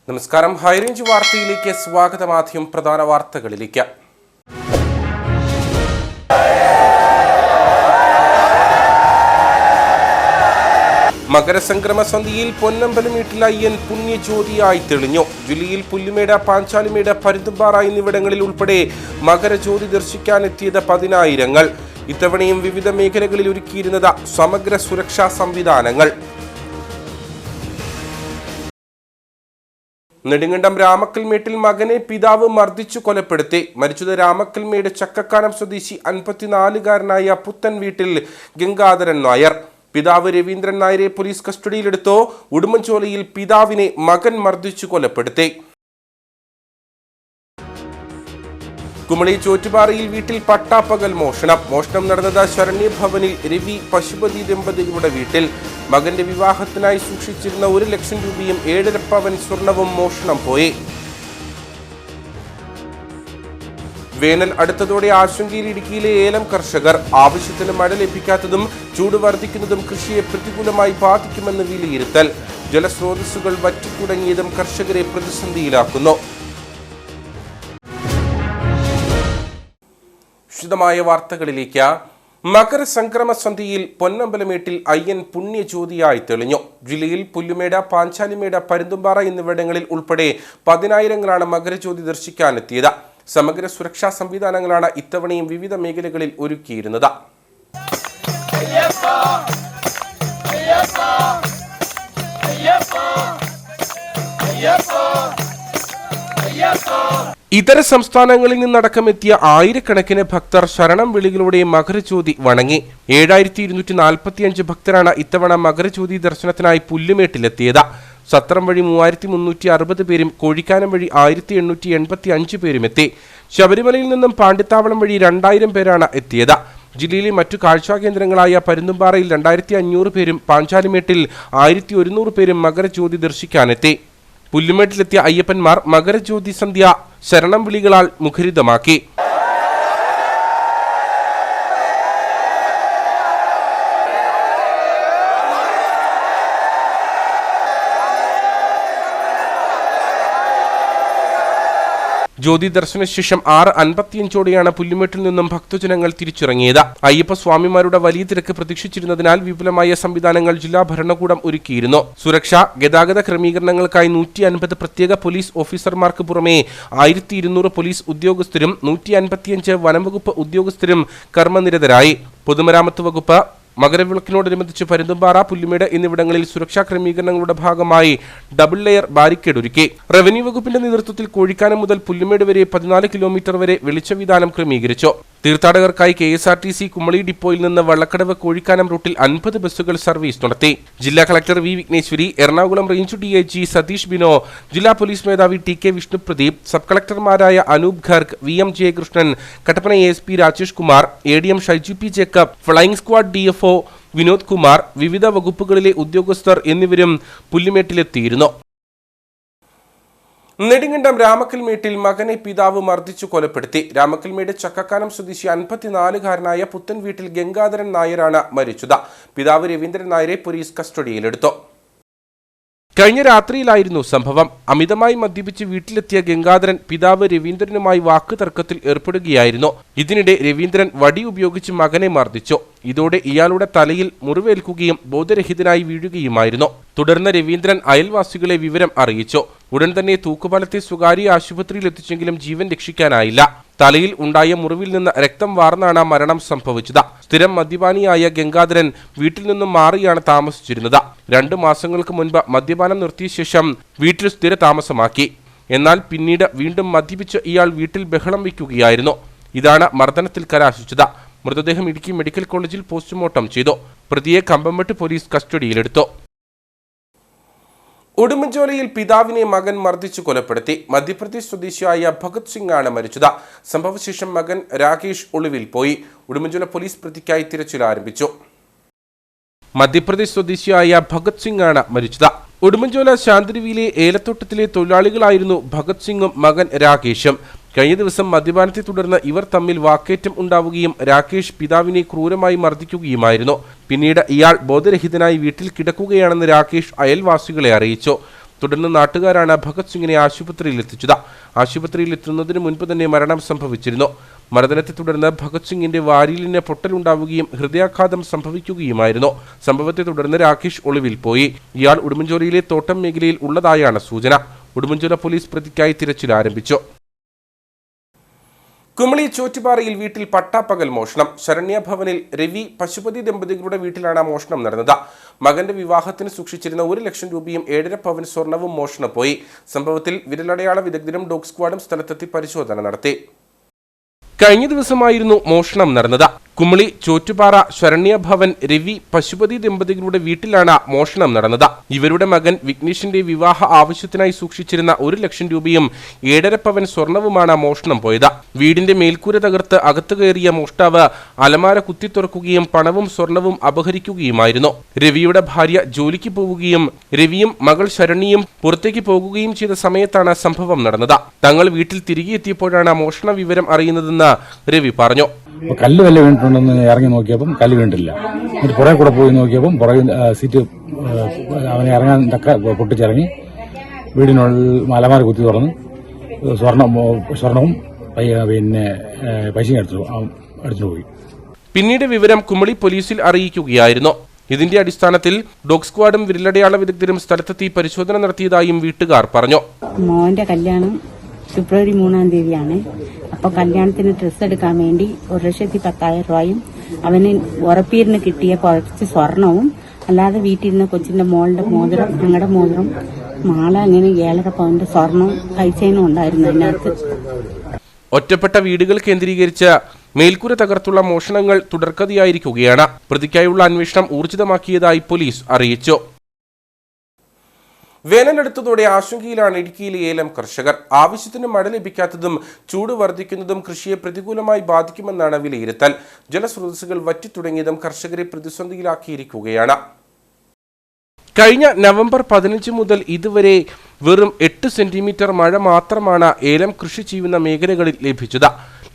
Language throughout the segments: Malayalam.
നമസ്കാരം. ഹൈറേഞ്ച് വാർത്തയിലേക്ക് സ്വാഗതം. ആദ്യം പ്രധാന വാർത്തകളിലേക്ക്. മകരസംക്രമ സന്ധ്യയിൽ പൊന്നമ്പലമേട്ടിൽ അയ്യൻ പുണ്യജ്യോതിയായി തെളിഞ്ഞു. ജില്ലയിൽ പുല്ലുമേട്, പാഞ്ചാലിമേട്, പരുന്തുംപാറ എന്നിവിടങ്ങളിൽ ഉൾപ്പെടെ മകരജ്യോതി ദർശിക്കാനെത്തിയത് പതിനായിരങ്ങൾ. ഇത്തവണയും വിവിധ മേഖലകളിൽ ഒരുക്കിയിരുന്നത് സമഗ്ര സുരക്ഷാ സംവിധാനങ്ങൾ. നെടുങ്കണ്ടം രാമക്കൽമേട്ടിൽ മകനെ പിതാവ് മർദ്ദിച്ചു കൊലപ്പെടുത്തി. മരിച്ചത് രാമക്കൽമേട് ചക്കക്കാനം സ്വദേശി 54-കാരനായ പുത്തൻ വീട്ടിൽ ഗംഗാധരൻ നായർ. പിതാവ് രവീന്ദ്രൻ നായരെ പോലീസ് കസ്റ്റഡിയിലെടുത്തു. ഉടുമ്പൻചോലയിൽ പിതാവിനെ മകൻ മർദ്ദിച്ചു കൊലപ്പെടുത്തി. കുമളി ചോറ്റുപാറയിൽ വീട്ടിൽ പട്ടാപ്പകൽ മോഷണം നടന്നത് ശരണ്യഭവനിൽ രവി പശുപതി ദമ്പതികളുടെ വീട്ടിൽ. മകന്റെ വിവാഹത്തിനായി സൂക്ഷിച്ചിരുന്ന 1 ലക്ഷം രൂപയും 7.5 പവൻ സ്വർണവും മോഷണം പോയി. വേനൽ അടുത്തതോടെ ആശങ്കയിൽ ഇടുക്കിയിലെ ഏലം കർഷകർ. ആവശ്യത്തിന് മഴ ലഭിക്കാത്തതും ചൂട് വർദ്ധിക്കുന്നതും കൃഷിയെ പ്രതികൂലമായി ബാധിക്കുമെന്ന് വിലയിരുത്തൽ. ജലസ്രോതസ്സുകൾ വറ്റിത്തുടങ്ങിയതും കർഷകരെ പ്രതിസന്ധിയിലാക്കുന്നു. വിശദമായ വാർത്തകളിലേക്ക്. മകരസംക്രമ സന്ധ്യയിൽ പൊന്നമ്പലമേട്ടിൽ അയ്യൻ പുണ്യജ്യോതിയായി തെളിഞ്ഞു. ജില്ലയിൽ പുല്ലുമേട്, പാഞ്ചാലിമേട്, പരുന്തുംപാറ എന്നിവിടങ്ങളിൽ ഉൾപ്പെടെ പതിനായിരങ്ങളാണ് മകരജ്യോതി ദർശിക്കാനെത്തിയത്. സമഗ്ര സുരക്ഷാ സംവിധാനങ്ങളാണ് ഇത്തവണയും വിവിധ മേഖലകളിൽ ഒരുക്കിയിരുന്നത്. ഇതര സംസ്ഥാനങ്ങളിൽ നിന്നടക്കമെത്തിയ ആയിരക്കണക്കിന് ഭക്തർ ശരണം വിളികളുടെ മകരജ്യോതി വണങ്ങി. 7245 ഭക്തരാണ് ഇത്തവണ മകരജ്യോതി ദർശനത്തിനായി പുല്ലുമേട്ടിലെത്തിയത്. സത്രം വഴി 3360 പേരും കോഴിക്കാനം വഴി 1885 പേരും എത്തി. ശബരിമലയിൽ നിന്നും പാണ്ടിത്താവളം വഴി 2000 പേരാണ് എത്തിയത്. ജില്ലയിലെ മറ്റു കാഴ്ചാ കേന്ദ്രങ്ങളായ പരുന്തുംപാറയിൽ 2500 പേരും പാഞ്ചാലിമേട്ടിൽ 1100 പേരും മകരജ്യോതി ദർശിക്കാനെത്തി. പുല്ലുമേട്ടിലെത്തിയ അയ്യപ്പന്മാർ മകരജ്യോതി സന്ധ്യ ശരണം വിളികളാൽ മുഖരിതമാക്കി. ജ്യോതി ദർശനശേഷം 6:55 പുല്ലുമേട്ടിൽ നിന്നും ഭക്തജനങ്ങൾ തിരിച്ചിറങ്ങിയത്. അയ്യപ്പസ്വാമിമാരുടെ വലിയ തിരക്ക് പ്രതീക്ഷിച്ചിരുന്നതിനാൽ വിപുലമായ സംവിധാനങ്ങൾ ജില്ലാ ഭരണകൂടം ഒരുക്കിയിരുന്നു. സുരക്ഷ, ഗതാഗത ക്രമീകരണങ്ങൾക്കായി 150 പ്രത്യേക പോലീസ് ഓഫീസർമാർക്ക് പുറമെ 1200 പോലീസ് ഉദ്യോഗസ്ഥരും 155 വനംവകുപ്പ് ഉദ്യോഗസ്ഥരും കർമ്മനിരതരായി. പൊതുമരാമത്ത് വകുപ്പ് മകരവിളക്കിനോടനുബന്ധിച്ച് പരുന്തുംപാറ, പുല്ലുമേട് എന്നിവിടങ്ങളിൽ സുരക്ഷാ ക്രമീകരണങ്ങളുടെ ഭാഗമായി ഡബിൾ ലെയർ ബാരിക്കേഡ് ഒരുക്കി. റവന്യൂ വകുപ്പിന്റെ നേതൃത്വത്തിൽ കോഴിക്കാനം മുതൽ പുല്ലുമേട് വരെ 14 കിലോമീറ്റർ വരെ വെളിച്ചവിധാനം ക്രമീകരിച്ചു. തീർത്ഥാടകർക്കായി KSRTC കുമളി ഡിപ്പോയിൽ നിന്ന് വള്ളക്കടവ് കോഴിക്കാനം റൂട്ടിൽ 50 ബസ്സുകൾ സർവീസ് നടത്തി. ജില്ലാ collector V Vighneshwari, Ernakulam range DIG Satheesh Bino, ജില്ലാ പോലീസ് മേധാവി TK വിഷ്ണുപ്രദീപ്, സബ് കളക്ടർമാരായ Anoop Garg, VM Jayakrishnan, Kattappana ASP Rajesh Kumar, ADM Shaiju P Jacob, flying squad DFO Vinod Kumar, വിവിധ വകുപ്പുകളിലെ ഉദ്യോഗസ്ഥർ എന്നിവരും പുല്ലുമേട്ടിലെത്തിയിരുന്നു. നെടുങ്കണ്ടം രാമക്കൽമേട്ടിൽ മകനെ പിതാവ് മർദ്ദിച്ചു കൊലപ്പെടുത്തി. രാമക്കൽമേട് ചക്കക്കാനം സ്വദേശി 54-കാരനായ പുത്തൻ വീട്ടിൽ ഗംഗാധരൻ നായരാണ് മരിച്ചത്. പിതാവ് രവീന്ദ്രൻ നായരെ പോലീസ് കസ്റ്റഡിയിലെടുത്തു. കഴിഞ്ഞ രാത്രിയിലായിരുന്നു സംഭവം. അമിതമായി മദ്യപിച്ച് വീട്ടിലെത്തിയ ഗംഗാധരൻ പിതാവ് രവീന്ദ്രനുമായി വാക്കുതർക്കത്തിൽ ഏർപ്പെടുകയായിരുന്നു. ഇതിനിടെ രവീന്ദ്രൻ വടി ഉപയോഗിച്ച് മകനെ മർദ്ദിച്ചു. ഇതോടെ ഇയാളുടെ തലയിൽ മുറിവേൽക്കുകയും ബോധരഹിതനായി വീഴുകയുമായിരുന്നു. തുടർന്ന് രവീന്ദ്രൻ അയൽവാസികളെ വിവരം അറിയിച്ചു. ഉടൻ തന്നെ തൂക്കുപാലത്തെ സ്വകാര്യ ആശുപത്രിയിൽ എത്തിച്ചെങ്കിലും ജീവൻ രക്ഷിക്കാനായില്ല. തലയിൽ ഉണ്ടായ മുറിവിൽ നിന്ന് രക്തം വാർന്നാണ് മരണം സംഭവിച്ചത്. സ്ഥിരം മദ്യപാനിയായ ഗംഗാധരൻ വീട്ടിൽ നിന്നും മാറിയാണ് താമസിച്ചിരുന്നത്. 2 മാസങ്ങൾക്ക് മുൻപ് മദ്യപാനം നിർത്തിയ ശേഷം വീട്ടിൽ സ്ഥിര താമസമാക്കി. എന്നാൽ പിന്നീട് വീണ്ടും മദ്യപിച്ച് ഇയാൾ വീട്ടിൽ ബഹളം വയ്ക്കുകയായിരുന്നു. ഇതാണ് മർദ്ദനത്തിൽ കലാശിച്ചത്. മൃതദേഹം ഇടുക്കി മെഡിക്കൽ കോളേജിൽ പോസ്റ്റ്മോർട്ടം ചെയ്തു. പ്രതിയെ കമ്പംമെട്ട് പോലീസ് കസ്റ്റഡിയിലെടുത്തു. ഉടുമ്പൻചോലയിൽ പിതാവിനെ മകൻ മർദ്ദിച്ചു കൊലപ്പെടുത്തി. മധ്യപ്രദേശ് സ്വദേശിയായ ഭഗത് സിംഗ് ആണ് മരിച്ചത്. സംഭവശേഷം മകൻ രാകേഷ് ഒളിവിൽ പോയി. ഉടുമ്പൻചോല പോലീസ് പ്രതിക്കായി തിരച്ചിൽ ആരംഭിച്ചു. മധ്യപ്രദേശ് സ്വദേശിയായ ഭഗത് സിംഗ് ആണ് മരിച്ചത്. ഉടുമ്പൻചോല ശാന്തിരിവിയിലെ ഏലത്തോട്ടത്തിലെ തൊഴിലാളികളായിരുന്നു ഭഗത് സിംഗും മകൻ രാകേഷും. കഴിഞ്ഞ ദിവസം മദ്യപാനത്തെ തുടർന്ന് ഇവർ തമ്മിൽ വാക്കേറ്റം ഉണ്ടാവുകയും രാകേഷ് പിതാവിനെ ക്രൂരമായി മർദ്ദിക്കുകയുമായിരുന്നു. പിന്നീട് ഇയാൾ ബോധരഹിതനായി വീട്ടിൽ കിടക്കുകയാണെന്ന് രാകേഷ് അയൽവാസികളെ അറിയിച്ചു. തുടർന്ന് നാട്ടുകാരാണ് ഭഗത് സിംഗിനെ ആശുപത്രിയിൽ എത്തിച്ചത്. ആശുപത്രിയിൽ എത്തുന്നതിന് മുൻപ് തന്നെ മരണം സംഭവിച്ചിരുന്നു. മർദ്ദനത്തെ തുടർന്ന് ഭഗത് സിംഗിന്റെ വാരിയലിന് പൊട്ടലുണ്ടാവുകയും ഹൃദയാഘാതം സംഭവിക്കുകയുമായിരുന്നു. സംഭവത്തെ തുടർന്ന് രാകേഷ് ഒളിവിൽ പോയി. ഇയാൾ ഉടുമ്പൻചോലയിലെ തോട്ടം മേഖലയിൽ ഉള്ളതായാണ് സൂചന. ഉടുമ്പൻചോല പോലീസ് പ്രതിക്കായി തിരച്ചിൽ ആരംഭിച്ചു. കുമളി ചോറ്റുപാറയിൽ വീട്ടിൽ പട്ടാപ്പകൽ മോഷണം. ശരണ്യ ഭവനിൽ രവി പശുപതി ദമ്പതികളുടെ വീട്ടിലാണ് മോഷണം നടന്നത്. മകന്റെ വിവാഹത്തിന് സൂക്ഷിച്ചിരുന്ന 1 ലക്ഷം രൂപയും 7.5 പവൻ സ്വർണവും മോഷണം പോയി. സംഭവത്തിൽ വിരലടയാള വിദഗ്ധരും ഡോഗ് സ്ക്വാഡും സ്ഥലത്തെത്തി പരിശോധന നടത്തി. കഴിഞ്ഞ ദിവസമായിരുന്നു മോഷണം നടന്നത്. കുമളി ചോറ്റുപാറ ശരണ്യ ഭവൻ രവി പശുപതി ദമ്പതികളുടെ വീട്ടിലാണ് മോഷണം നടന്നത്. ഇവരുടെ മകൻ വിഘ്നേഷിന്റെ വിവാഹ ആവശ്യത്തിനായി സൂക്ഷിച്ചിരുന്ന 1 ലക്ഷം രൂപയും 7.5 പവൻ സ്വർണവുമാണ് മോഷണം പോയത്. വീടിന്റെ മേൽക്കൂര തകർത്ത് അകത്തു കയറിയ മോഷ്ടാവ് അലമാര കുത്തി തുറക്കുകയും പണവും സ്വർണവും അപഹരിക്കുകയുമായിരുന്നു. രവിയുടെ ഭാര്യ ജോലിക്ക് പോവുകയും രവിയും മകൾ ശരണ്യയും പുറത്തേക്ക് പോകുകയും ചെയ്ത സമയത്താണ് സംഭവം നടന്നത്. തങ്ങൾ വീട്ടിൽ തിരികെ എത്തിയപ്പോഴാണ് മോഷണ വിവരം അറിയുന്നതെന്ന് രവി പറഞ്ഞു. കല്ല് വല്ല വീണിട്ടുണ്ടെന്ന് ഇറങ്ങി നോക്കിയപ്പം കല്ല് വീണിട്ടില്ല. എന്നിട്ട് പുറകെ കൂടെ പോയി നോക്കിയപ്പം പുറകെ സീറ്റ് അവനെ ഇറങ്ങാൻ തക്ക പൊട്ടിച്ചിറങ്ങി വീടിനുള്ളിൽ അലമാര കുത്തി തുറന്ന് സ്വർണവും പിന്നെ പൈസയും എടുത്തു പോയി. പിന്നീട് വിവരം കുമളി പോലീസിൽ അറിയിക്കുകയായിരുന്നു. ഇതിന്റെ അടിസ്ഥാനത്തിൽ ഡോഗ് സ്ക്വാഡും വിരലടയാള വിദഗ്ധരും സ്ഥലത്തെത്തി പരിശോധന നടത്തിയതായും വീട്ടുകാർ പറഞ്ഞു. മോന്റെ കല്യാണം ഫെബ്രുവരി 3-ാം തീയതിയാണ്. അപ്പോൾ കല്യാണത്തിന് ഡ്രസ്സ് എടുക്കാൻ വേണ്ടി 1,10,000 രൂപയും അവന് ഉറപ്പീരിന് കിട്ടിയ കുറച്ച് സ്വർണവും അല്ലാതെ വീട്ടിലിരുന്ന കൊച്ചിന്റെ മോളുടെ മോതിരം ഞങ്ങളുടെ മോതിരം മാല അങ്ങനെ 7.5 പവന്റെ സ്വർണവും പൈസയും ഉണ്ടായിരുന്നു അതിനകത്ത്. ഒറ്റപ്പെട്ട വീടുകൾ കേന്ദ്രീകരിച്ച് മേൽക്കൂര തകർത്തുള്ള മോഷണങ്ങൾ തുടർക്കഥയായിരിക്കുകയാണ്. പ്രതിക്കായുള്ള അന്വേഷണം ഊർജിതമാക്കിയതായി പോലീസ് അറിയിച്ചു. വേനലെടുത്തതോടെ ആശങ്കയിലാണ് ഇടുക്കിയിലെ ഏലം കർഷകർ. ആവശ്യത്തിന് മഴ ലഭിക്കാത്തതും ചൂട് വർദ്ധിക്കുന്നതും കൃഷിയെ പ്രതികൂലമായി ബാധിക്കുമെന്നാണ് വിലയിരുത്തൽ. ജലസ്രോതസ്സുകൾ വറ്റിത്തുടങ്ങിയതും കർഷകരെ പ്രതിസന്ധിയിലാക്കിയിരിക്കുകയാണ്. കഴിഞ്ഞ നവംബർ 15 മുതൽ ഇതുവരെ വെറും 8 സെന്റിമീറ്റർ മഴ മാത്രമാണ് ഏലം കൃഷി ചെയ്യുന്ന മേഖലകളിൽ ലഭിച്ചത്.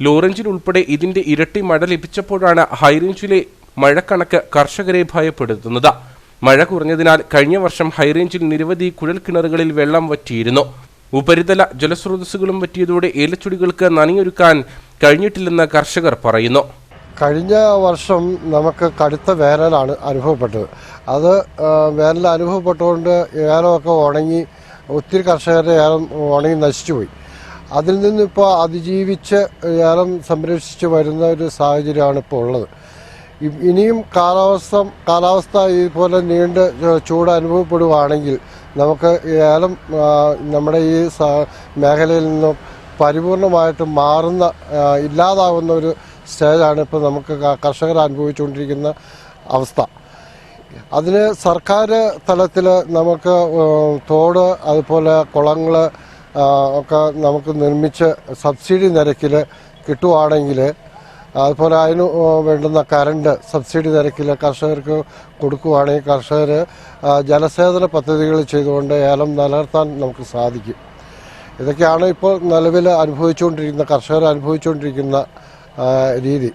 ലോറഞ്ചിൽ ഉൾപ്പെടെ ഇതിന്റെ ഇരട്ടി മഴ ലഭിച്ചപ്പോഴാണ് ഹൈറേഞ്ചിലെ മഴക്കണക്ക് കർഷകരെ ഭയപ്പെടുത്തുന്നത്. മഴ കുറഞ്ഞതിനാൽ കഴിഞ്ഞ വർഷം ഹൈറേഞ്ചിൽ നിരവധി കുഴൽക്കിണറുകളിൽ വെള്ളം വറ്റിയിരുന്നു. ഉപരിതല ജലസ്രോതസ്സുകളും വറ്റിയതോടെ ഏലച്ചെടികൾക്ക് നനയൊരുക്കാൻ കഴിഞ്ഞിട്ടില്ലെന്ന് കർഷകർ പറയുന്നു. കഴിഞ്ഞ വർഷം നമുക്ക് കടുത്ത വേനലാണ് അനുഭവപ്പെട്ടത്. അത് വേനൽ അനുഭവപ്പെട്ടുകൊണ്ട് ഏലമൊക്കെ ഉണങ്ങി ഒത്തിരി കർഷകരുടെ ഏലം ഉണങ്ങി നശിച്ചുപോയി. അതിൽ നിന്നിപ്പോൾ അതിജീവിച്ച് ഏലം സംരക്ഷിച്ച് വരുന്ന ഒരു സാഹചര്യമാണ് ഇപ്പോൾ ഉള്ളത്. ഇനിയും കാലാവസ്ഥ ഇതുപോലെ നീണ്ട് ചൂട് അനുഭവപ്പെടുകയാണെങ്കിൽ നമുക്ക് ഏലം നമ്മുടെ ഈ മേഖലയിൽ നിന്നും പരിപൂർണമായിട്ട് ഇല്ലാതാവുന്ന ഒരു സ്റ്റേജാണ് ഇപ്പോൾ നമുക്ക് കർഷകർ അനുഭവിച്ചുകൊണ്ടിരിക്കുന്ന അവസ്ഥ. അതിന് സർക്കാർ തലത്തിൽ നമുക്ക് തോട് അതുപോലെ കുളങ്ങൾ ഒക്കെ നമുക്ക് നിർമ്മിച്ച് സബ്സിഡി നിരക്കിൽ കിട്ടുവാണെങ്കിൽ, അതുപോലെ അതിന് വേണ്ടുന്ന കറണ്ട് സബ്സിഡി നിരക്കിൽ കർഷകർക്ക് കൊടുക്കുകയാണെങ്കിൽ കർഷകർ ജലസേചന പദ്ധതികൾ ചെയ്തുകൊണ്ട് ഏലം നിലനിർത്താൻ നമുക്ക് സാധിക്കും. ഇതൊക്കെയാണ് ഇപ്പോൾ നിലവിൽ കർഷകർ അനുഭവിച്ചുകൊണ്ടിരിക്കുന്ന രീതി.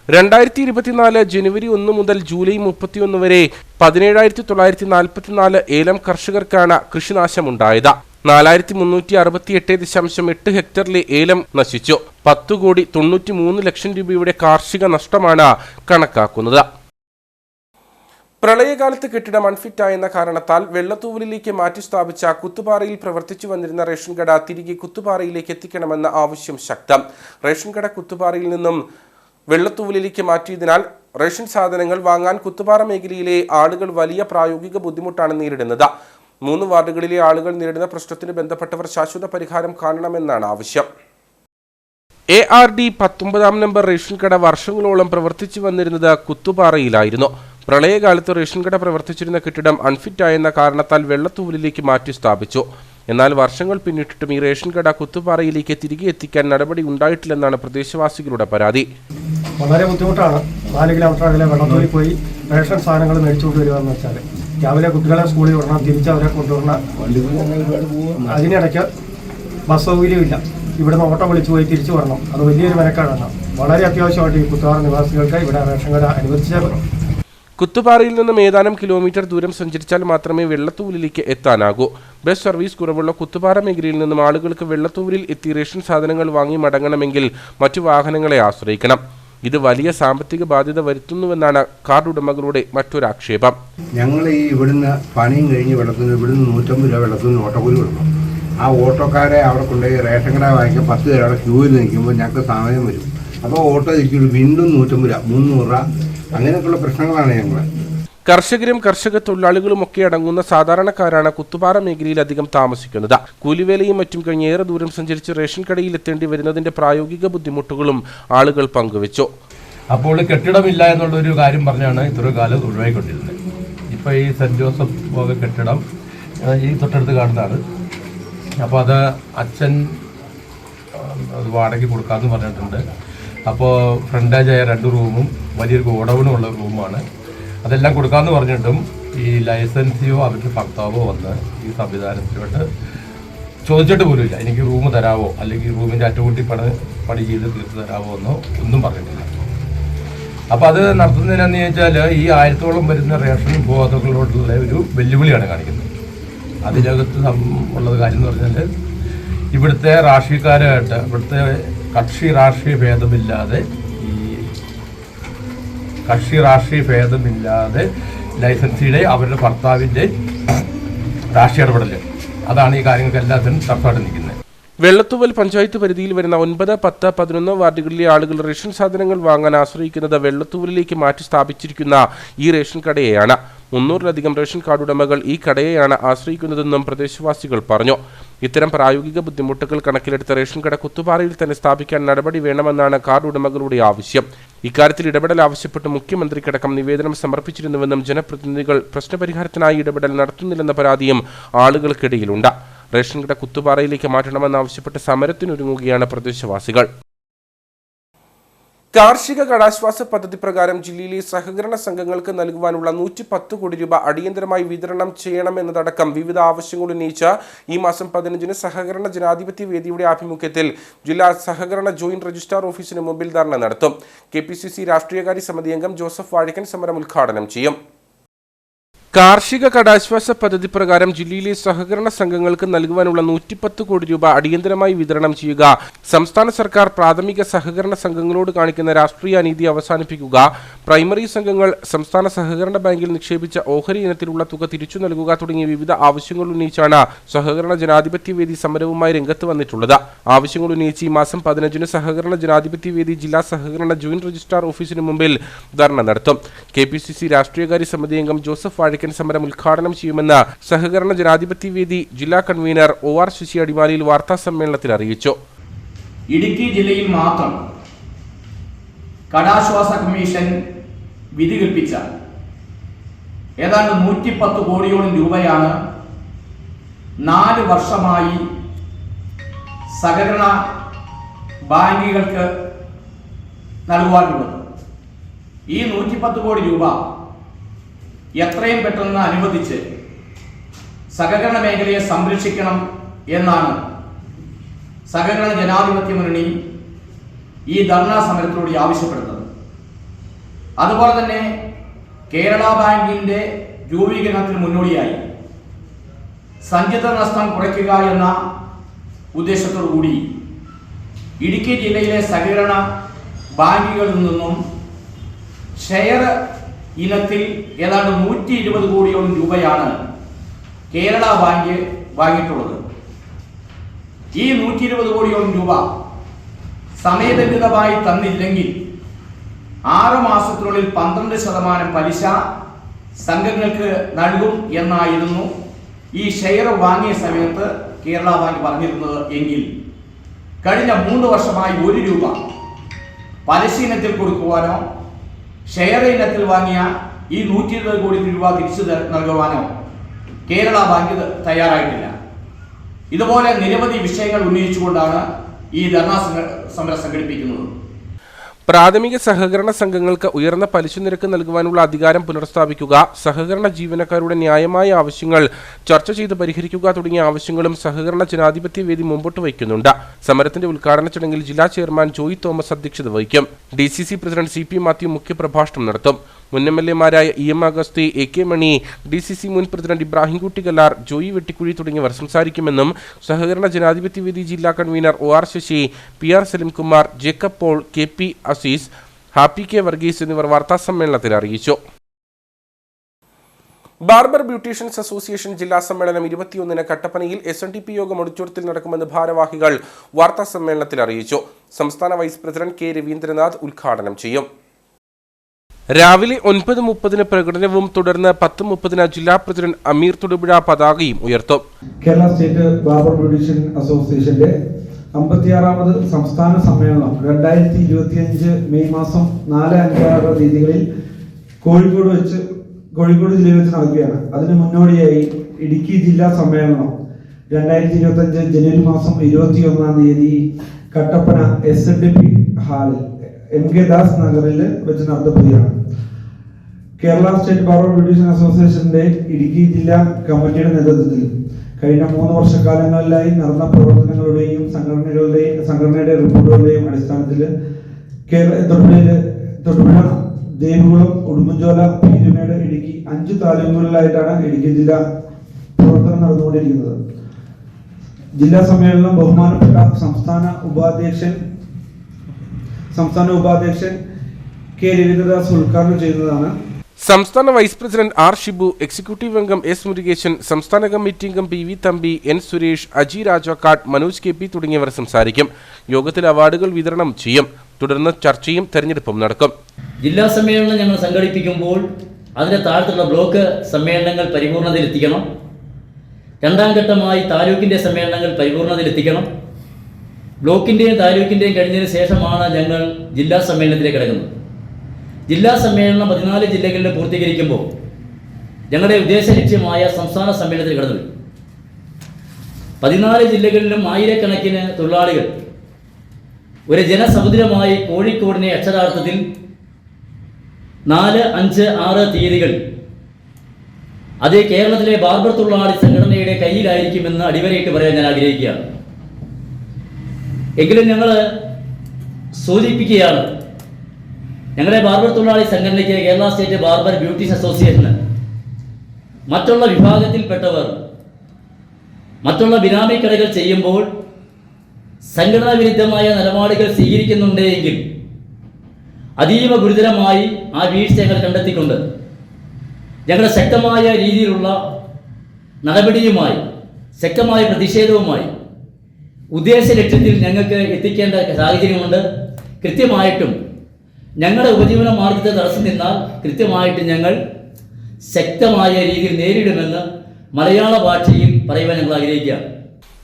2024 ജനുവരി 1 മുതൽ ജൂലൈ 31 വരെ 17,944 ഏലം കർഷകർക്കാണ് കൃഷിനാശമുണ്ടായത്. 4,368.8 ഹെക്ടറിലെ ഏലം നശിച്ചു. 10,93 ലക്ഷം രൂപയുടെ കാർഷിക നഷ്ടമാണ് കണക്കാക്കുന്നത്. പ്രളയകാലത്ത് കെട്ടിടം അൺഫിറ്റായെന്ന കാരണത്താൽ വെള്ളത്തൂവലിലേക്ക് മാറ്റി സ്ഥാപിച്ച കുത്തുപാറയിൽ പ്രവർത്തിച്ചു വന്നിരുന്ന റേഷൻ കട തിരികെ കുത്തുപാറയിലേക്ക് എത്തിക്കണമെന്ന ആവശ്യം ശക്തം. റേഷൻ കട കുത്തുപാറയിൽ നിന്നും വെള്ളത്തൂവലിലേക്ക് മാറ്റിയതിനാൽ റേഷൻ സാധനങ്ങൾ വാങ്ങാൻ കുത്തുപാറ മേഖലയിലെ ആളുകൾ വലിയ പ്രായോഗിക ബുദ്ധിമുട്ടാണ് നേരിടുന്നത്. 3 വാർഡുകളിലെ ആളുകൾ നേരിടുന്ന പ്രശ്നത്തിന് ബന്ധപ്പെട്ടവർ ശാശ്വത പരിഹാരം കാണണമെന്നാണ് ആവശ്യം. ARD 19 നമ്പർ റേഷൻ കട വർഷങ്ങളോളം പ്രവർത്തിച്ചു വന്നിരുന്നത് കുത്തുപാറയിലായിരുന്നു. പ്രളയകാലത്ത് റേഷൻ കട പ്രവർത്തിച്ചിരുന്ന കെട്ടിടം അൺഫിറ്റായെന്ന കാരണത്താൽ വെള്ളത്തൂവലിലേക്ക് മാറ്റി സ്ഥാപിച്ചു. എന്നാൽ വർഷങ്ങൾ പിന്നിട്ടിട്ടും ഈ റേഷൻ കട കുത്തുപാറയിലേക്ക് തിരികെ എത്തിക്കാൻ നടപടി ഉണ്ടായിട്ടില്ലെന്നാണ് പ്രദേശവാസികളുടെ പരാതി. വളരെ ബുദ്ധിമുട്ടാണ്. 4 കിലോമീറ്റർ അകലെ വെള്ളത്തൂവലിൽ പോയി റേഷൻ സാധനങ്ങൾ മേടിച്ചുകൊണ്ട് വരിക എന്ന് വെച്ചാൽ രാവിലെ കുട്ടികളെ സ്കൂളിൽ വിടണം, തിരിച്ചവരെ കൊണ്ടുവരണം. അതിനിടയ്ക്ക് ബസ് സൗകര്യമില്ല. ഇവിടുന്ന് ഓട്ടോ വിളിച്ചു പോയി തിരിച്ചു വരണം. അത് വലിയൊരു മെനക്കാടാണ്. വളരെ അത്യാവശ്യമായിട്ട് ഈ കുത്തുപാറ നിവാസികൾക്ക് ഇവിടെ റേഷൻ കട അനുവദിച്ചേ പറ്റും. കുത്തുപാറയിൽ നിന്നും ഏതാനും കിലോമീറ്റർ ദൂരം സഞ്ചരിച്ചാൽ മാത്രമേ വെള്ളത്തൂവലിലേക്ക് എത്താനാകൂ. ബസ് സർവീസ് കുറവുള്ള കുത്തുപാറ മേഖലയിൽ നിന്നും ആളുകൾക്ക് വെള്ളത്തൂവലിൽ എത്തി റേഷൻ സാധനങ്ങൾ വാങ്ങി മടങ്ങണമെങ്കിൽ മറ്റു വാഹനങ്ങളെ ആശ്രയിക്കണം. ഇത് വലിയ സാമ്പത്തിക ബാധ്യത വരുത്തുന്നുവെന്നാണ് കാർഡ് ഉടമകളുടെ മറ്റൊരാക്ഷേപം. ഞങ്ങൾ ഈ ഇവിടുന്ന് പണിയും കഴിഞ്ഞ് വെള്ളത്തിന് ഇവിടുന്ന് 150 രൂപ വെള്ളത്തിന് ഓട്ടോക്കൂലി കൊടുക്കും. ആ ഓട്ടോക്കാരെ അവിടെ കൊണ്ടുപോയി റേഷൻ കട വാങ്ങിക്കാൻ 10 പേരവിടെ ക്യൂവിൽ നിൽക്കുമ്പോൾ ഞങ്ങൾക്ക് സമയം വരും. അപ്പോൾ ഓട്ടോ ഇരിക്കുള്ളൂ, വീണ്ടും 150 രൂപ 300 രൂപ അങ്ങനെയൊക്കെയുള്ള പ്രശ്നങ്ങളാണ് ഞങ്ങൾ. കർഷകരും കർഷക തൊഴിലാളികളുമൊക്കെ അടങ്ങുന്ന സാധാരണക്കാരാണ് കുത്തുപാറ മേഖലയിൽ അധികം താമസിക്കുന്നത്. കൂലിവേലയും മറ്റും കഴിഞ്ഞ് ഏറെ ദൂരം സഞ്ചരിച്ച് റേഷൻ കടയിൽ എത്തേണ്ടി വരുന്നതിന്റെ പ്രായോഗിക ബുദ്ധിമുട്ടുകളും ആളുകൾ പങ്കുവച്ചു. അപ്പോൾ കെട്ടിടമില്ല എന്നുള്ളൊരു കാര്യം പറഞ്ഞാണ് ഇത്രയും കാലം ഒഴിവായിക്കൊണ്ടിരുന്നത്. ഇപ്പോൾ ഈ സെൻറ് ജോസഫ് വക കെട്ടിടം ഈ തൊട്ടടുത്ത് കാണുന്നതാണ്. അപ്പോൾ അത് അച്ഛൻ അത് വാടകയ്ക്ക് കൊടുക്കാമെന്ന് പറഞ്ഞിട്ടുണ്ട്. അപ്പോൾ ഫ്രണ്ടേജായ 2 റൂമും വലിയൊരു ഗോഡൗണും ഉള്ള റൂമാണ്. അതെല്ലാം കൊടുക്കാമെന്ന് പറഞ്ഞിട്ടും ഈ ലൈസൻസിയോ അവരുടെ ഭർത്താവോ വന്ന് ഈ സംവിധാനത്തിലോട്ട് ചോദിച്ചിട്ട് പോലുമില്ല. എനിക്ക് റൂം തരാമോ, അല്ലെങ്കിൽ റൂമിൻ്റെ അറ്റകുറ്റി പണി ചെയ്ത് തീർത്ത് തരാമോ എന്നോ ഒന്നും പറഞ്ഞിട്ടില്ല. അപ്പോൾ അത് നടത്തുന്നതിനെന്ന് ചോദിച്ചാൽ ഈ 1000-ഓളം വരുന്ന റേഷൻ ഉപഭോക്താക്കളോടുള്ള ഒരു വെല്ലുവിളിയാണ് കാണിക്കുന്നത്. അതിനകത്ത് ഉള്ളത് കാര്യം എന്ന് പറഞ്ഞാൽ ഇവിടുത്തെ രാഷ്ട്രീയക്കാരായിട്ട് ഇവിടുത്തെ കക്ഷി രാഷ്ട്രീയ ഭേദമില്ലാതെ ലൈസൻസിയുടെ അവരുടെ ഭർത്താവിൻ്റെ രാഷ്ട്രീയ ഇടപെടൽ, അതാണ് ഈ കാര്യങ്ങൾക്ക് എല്ലാത്തിനും തടസ്സമായിട്ട് നിൽക്കുന്നത്. വെള്ളത്തൂവൽ പഞ്ചായത്ത് പരിധിയിൽ വരുന്ന 9, 10, 11 വാർഡുകളിലെ ആളുകൾ റേഷൻ സാധനങ്ങൾ വാങ്ങാൻ ആശ്രയിക്കുന്നത് വെള്ളത്തൂവലിലേക്ക് മാറ്റി സ്ഥാപിച്ചിരിക്കുന്ന ഈ റേഷൻ കടയെയാണ്. 300-ലധികം റേഷൻ കാർഡ് ഉടമകൾ ഈ കടയെയാണ് ആശ്രയിക്കുന്നതെന്നും പ്രദേശവാസികൾ പറഞ്ഞു. ഇത്തരം പ്രായോഗിക ബുദ്ധിമുട്ടുകൾ കണക്കിലെടുത്ത റേഷൻ കട കുത്തുപാറയിൽ തന്നെ സ്ഥാപിക്കാൻ നടപടി വേണമെന്നാണ് കാർഡ് ഉടമകളുടെ ആവശ്യം. ഇക്കാര്യത്തിൽ ഇടപെടൽ ആവശ്യപ്പെട്ട് മുഖ്യമന്ത്രിക്കടക്കം നിവേദനം സമർപ്പിച്ചിരുന്നുവെന്നും ജനപ്രതിനിധികൾ പ്രശ്നപരിഹാരത്തിനായി ഇടപെടൽ നടത്തുന്നില്ലെന്ന പരാതിയും ആളുകൾക്കിടയിലുണ്ട്. റേഷൻ കട കുത്തുപാറയിലേക്ക് മാറ്റണമെന്നാവശ്യപ്പെട്ട് സമരത്തിനൊരുങ്ങുകയാണ് പ്രദേശവാസികൾ. കാർഷിക കടാശ്വാസ പദ്ധതി പ്രകാരം ജില്ലയിലെ സഹകരണ സംഘങ്ങൾക്ക് നൽകുവാനുള്ള 110 കോടി രൂപ അടിയന്തരമായി വിതരണം ചെയ്യണമെന്നതടക്കം വിവിധ ആവശ്യങ്ങൾ ഉന്നയിച്ച് ഈ മാസം 15-ന് സഹകരണ ജനാധിപത്യ വേദിയുടെ ആഭിമുഖ്യത്തിൽ ജില്ലാ സഹകരണ ജോയിന്റ് രജിസ്ട്രാർ ഓഫീസിന് മുമ്പിൽ ധർണ നടത്തും. KPCC രാഷ്ട്രീയകാര്യ സമിതി അംഗം ജോസഫ് വാഴക്കൻ സമരം ഉദ്ഘാടനം ചെയ്യും. കാർഷിക കടാശ്വാസ പദ്ധതി പ്രകാരം ജില്ലയിലെ സഹകരണ സംഘങ്ങൾക്ക് നൽകുവാനുള്ള 110 കോടി രൂപ അടിയന്തരമായി വിതരണം ചെയ്യുക, സംസ്ഥാന സർക്കാർ പ്രാഥമിക സഹകരണ സംഘങ്ങളോട് കാണിക്കുന്ന രാഷ്ട്രീയ അനീതി അവസാനിപ്പിക്കുക, പ്രൈമറി സംഘങ്ങൾ സംസ്ഥാന സഹകരണ ബാങ്കിൽ നിക്ഷേപിച്ച ഓഹരി ഇനത്തിലുള്ള തുക തിരിച്ചു നൽകുക തുടങ്ങിയ വിവിധ ആവശ്യങ്ങൾ ഉന്നയിച്ചാണ് സഹകരണ ജനാധിപത്യ വേദി സമരവുമായി രംഗത്ത് വന്നിട്ടുള്ളത്. ആവശ്യങ്ങൾ ഉന്നയിച്ച് ഈ മാസം 15-ന് സഹകരണ ജനാധിപത്യ വേദി ജില്ലാ സഹകരണ ജോയിന്റ് രജിസ്ട്രാർ ഓഫീസിന് മുമ്പിൽ ധർണ നടത്തും. KPCC രാഷ്ട്രീയകാര്യ സമിതി അംഗം ജോസഫ് വാഴക്കൻ സമരം ഉദ്ഘാടനം ചെയ്യുമെന്ന് സഹകരണ ജനാധിപത്യ വേദി ജില്ലാ കൺവീനർ OR ശശി അടിമാലിയിൽ വാർത്താ സമ്മേളനത്തിൽ അറിയിച്ചു. ഇടുക്കി ജില്ലയിൽ മാത്രം കടാശ്വാസ കമ്മീഷൻ വിധി കൽപ്പിച്ച ഏതാണ്ട് 110 കോടിയോളം രൂപയാണ് 4 വർഷമായി സഹകരണ ബാങ്കുകൾക്ക് നൽകുവാനുള്ളത്. ഈ 110 കോടി രൂപ എത്രയും പെട്ടെന്ന് അനുവദിച്ച് സഹകരണ മേഖലയെ സംരക്ഷിക്കണം എന്നാണ് സഹകരണ ജനാധിപത്യ മുന്നണി ഈ ധർണാ സമരത്തിലൂടെ ആവശ്യപ്പെടുന്നത്. അതുപോലെ തന്നെ കേരള ബാങ്കിന്റെ രൂപീകരണത്തിന് മുന്നോടിയായി സഞ്ചിത നഷ്ടം കുറയ്ക്കുക എന്ന ഉദ്ദേശത്തോടു കൂടി ഇടുക്കി ജില്ലയിലെ സഹകരണ ബാങ്കുകളിൽ നിന്നും ഷെയർ ഇനത്തിൽ ഏതാണ്ട് 120 കോടിയോളം രൂപയാണ് കേരള ബാങ്ക് വാങ്ങിയിട്ടുള്ളത്. ഈ 120 കോടിയോളം രൂപ സമയബന്ധിതമായി തന്നില്ലെങ്കിൽ 6 മാസത്തിനുള്ളിൽ 12% പലിശ സംഘങ്ങൾക്ക് നൽകും എന്നായിരുന്നു ഈ ഷെയർ വാങ്ങിയ സമയത്ത് കേരള ബാങ്ക് പറഞ്ഞിരുന്നത്. എങ്കിൽ കഴിഞ്ഞ 3 വർഷമായി 1 രൂപ പലിശ ഇനത്തിൽ കൊടുക്കുവാനോ ഷെയർ ഇനത്തിൽ വാങ്ങിയ ഈ 120 കോടി രൂപ തിരിച്ചു നൽകുവാനോ കേരള ബാങ്ക് തയ്യാറായിട്ടില്ല. ഇതുപോലെ നിരവധി വിഷയങ്ങൾ ഉന്നയിച്ചുകൊണ്ടാണ് ഈ ധർണാ സമരം സംഘടിപ്പിക്കുന്നത്. പ്രാഥമിക സഹകരണ സംഘങ്ങൾക്ക് ഉയർന്ന പലിശ നിരക്ക് നൽകുവാനുള്ള അധികാരം പുനഃസ്ഥാപിക്കുക, സഹകരണ ജീവനക്കാരുടെ ന്യായമായ ആവശ്യങ്ങൾ ചർച്ച ചെയ്ത് പരിഹരിക്കുക തുടങ്ങിയ ആവശ്യങ്ങളും സഹകരണ ജനാധിപത്യ വേദി മുമ്പോട്ട് വയ്ക്കുന്നുണ്ട്. സമരത്തിന്റെ ഉദ്ഘാടന ചടങ്ങിൽ ജില്ലാ ചെയർമാൻ ജോയി തോമസ് അധ്യക്ഷത വഹിക്കും. DCC പ്രസിഡന്റ് CP മാത്യു മുഖ്യപ്രഭാഷണം നടത്തും. മുൻ MLA-മാരായ EM Augusthy, AK Mani, DCC മുൻ പ്രസിഡന്റ് ഇബ്രാഹിം കുട്ടികല്ലാർ, ജോയി വെട്ടിക്കുഴി തുടങ്ങിയവർ സംസാരിക്കുമെന്നും സഹകരണ ജനാധിപത്യ വേദി ജില്ലാ convener OR Sasi, PR Salimkumar, Jacob Paul, KP Azeez, Happy K Varghese എന്നിവർ വാർത്താസമ്മേളനത്തിൽ അറിയിച്ചു. ബാർബർ ബ്യൂട്ടീഷ്യൻസ് അസോസിയേഷൻ ജില്ലാ സമ്മേളനം 21-ന് കട്ടപ്പനയിൽ SNDP യോഗം ഓഡിറ്റോറിയത്തിൽ നടക്കുമെന്ന് ഭാരവാഹികൾ വാർത്താസമ്മേളനത്തിൽ അറിയിച്ചു. സംസ്ഥാന വൈസ് പ്രസിഡന്റ് K രവീന്ദ്രനാഥ് ഉദ്ഘാടനം ചെയ്യും. രാവിലെ 9:30-ന് പ്രകടനവും തുടർന്ന് 10:30-ന് ജില്ലാ പ്രസിഡന്റ് അമീർ തൊടുപുഴ പതാകയും ഉയർത്തും. കേരള സ്റ്റേറ്റ് ബാർബർ ബ്യൂട്ടീഷ്യൻ അസോസിയേഷന്റെ 56ാമത് സംസ്ഥാന സമ്മേളനം 2025 മെയ് മാസം 4-5 തീയതികളിൽ കോഴിക്കോട് ജില്ലയിൽ വെച്ച് നടക്കുകയാണ്. അതിന് മുന്നോടിയായി ഇടുക്കി ജില്ലാ സമ്മേളനം 2025 ജനുവരി മാസം 21-ാം തീയതി കട്ടപ്പന SNDP ഹാളിൽ MK ദാസ് നഗറിൽ വെച്ച് നടത്തപ്പെടുകയാണ്. കേരള സ്റ്റേറ്റ് ബാർബർ ബ്യൂട്ടീഷ്യൻ അസോസിയേഷന്റെ ഇടുക്കി ജില്ലാ കമ്മിറ്റിയുടെ നേതൃത്വത്തിൽ കഴിഞ്ഞ 3 വർഷക്കാലങ്ങളിലായി നടന്ന പ്രവർത്തനങ്ങളുടെയും സംഘടനയുടെ റിപ്പോർട്ടുകളുടെയും അടിസ്ഥാനത്തിൽ തൊടുപുഴ, ദേവികുളം, ഉടുമ്പൻചോല, പീരുമേട്, ഇടുക്കി 5 താലൂക്കുകളിലായിട്ടാണ് ഇടുക്കി ജില്ല പ്രവർത്തനം നടന്നുകൊണ്ടിരിക്കുന്നത്. ജില്ലാ സമ്മേളനം ബഹുമാനപ്പെട്ട സംസ്ഥാന ഉപാധ്യക്ഷൻ K രവീന്ദ്രദാസ് ഉദ്ഘാടനം ചെയ്യുന്നതാണ്. സംസ്ഥാന vice president R Shibu, executive അംഗം S മുരുകേശൻ, സംസ്ഥാന കമ്മിറ്റി അംഗം PV Thampi, N Suresh, Aji Rajakkad, Manoj KP തുടങ്ങിയവർ സംസാരിക്കും. യോഗത്തിൽ അവാർഡുകൾ വിതരണം ചെയ്യും. തുടർന്ന് ചർച്ചയും തെരഞ്ഞെടുപ്പും നടക്കും. ജില്ലാ സമ്മേളനം ഞങ്ങൾ സംഘടിപ്പിക്കുമ്പോൾ അതിന്റെ താഴത്തുള്ള ബ്ലോക്ക് സമ്മേളനങ്ങൾ പരിപൂർണതയിലെത്തിക്കണം. 2ാം ഘട്ടമായി താലൂക്കിന്റെ സമ്മേളനങ്ങൾ പരിപൂർണതയിലെത്തിക്കണം. ബ്ലോക്കിന്റെയും താലൂക്കിന്റെയും കഴിഞ്ഞതിന് ശേഷമാണ് ഞങ്ങൾ ജില്ലാ സമ്മേളനത്തിലേക്ക് കിടക്കുന്നത്. ജില്ലാ സമ്മേളനം 14 ജില്ലകളിൽ പൂർത്തീകരിക്കുമ്പോൾ ഞങ്ങളുടെ ഉദ്ദേശ ലക്ഷ്യമായ സംസ്ഥാന സമ്മേളനത്തിൽ കടന്നു. 14 ജില്ലകളിലും ആയിരക്കണക്കിന് തൊഴിലാളികൾ ഒരു ജനസമുദ്രമായി കോഴിക്കോടിനെ അക്ഷരാർത്ഥത്തിൽ 4, 5, 6 തീയതികൾ അത് കേരളത്തിലെ ബാർബർ തൊഴിലാളി സംഘടനയുടെ കയ്യിലായിരിക്കുമെന്ന് അടിവരയിട്ട് പറയാൻ ഞാൻ ആഗ്രഹിക്കുകയാണ്. എങ്കിലും ഞങ്ങൾ സൂചിപ്പിക്കുകയാണ്, ഞങ്ങളുടെ ബാർബർ തൊഴിലാളി സംഘടനയ്ക്ക് കേരള സ്റ്റേറ്റ് ബാർബർ ബ്യൂട്ടീഷ്യൻ അസോസിയേഷന് മറ്റുള്ള വിഭാഗത്തിൽപ്പെട്ടവർ മറ്റുള്ള ബിനാമി കടകൾ ചെയ്യുമ്പോൾ സംഘടനാ വിരുദ്ധമായ നിലപാടുകൾ സ്വീകരിക്കുന്നുണ്ടെങ്കിൽ അതീവ ഗുരുതരമായി ആ വീഴ്ച ഞങ്ങൾ കണ്ടെത്തിക്കൊണ്ട് ഞങ്ങളുടെ ശക്തമായ രീതിയിലുള്ള നടപടിയുമായി ശക്തമായ പ്രതിഷേധവുമായി ഉദ്ദേശ ലക്ഷ്യത്തിൽ ഞങ്ങൾക്ക് എത്തിക്കേണ്ട സാഹചര്യമുണ്ട്. കൃത്യമായിട്ടും ഞങ്ങളുടെ ഉപജീവന മാർഗത്തെ തടസ്സം നിന്നാൽ കൃത്യമായിട്ട് ഞങ്ങൾ ശക്തമായ രീതിയിൽ നേരിടുമെന്ന് മലയാള ഭാഷയിൽ പറയുവാൻ ഞങ്ങൾ ആഗ്രഹിക്കുകയാണ്.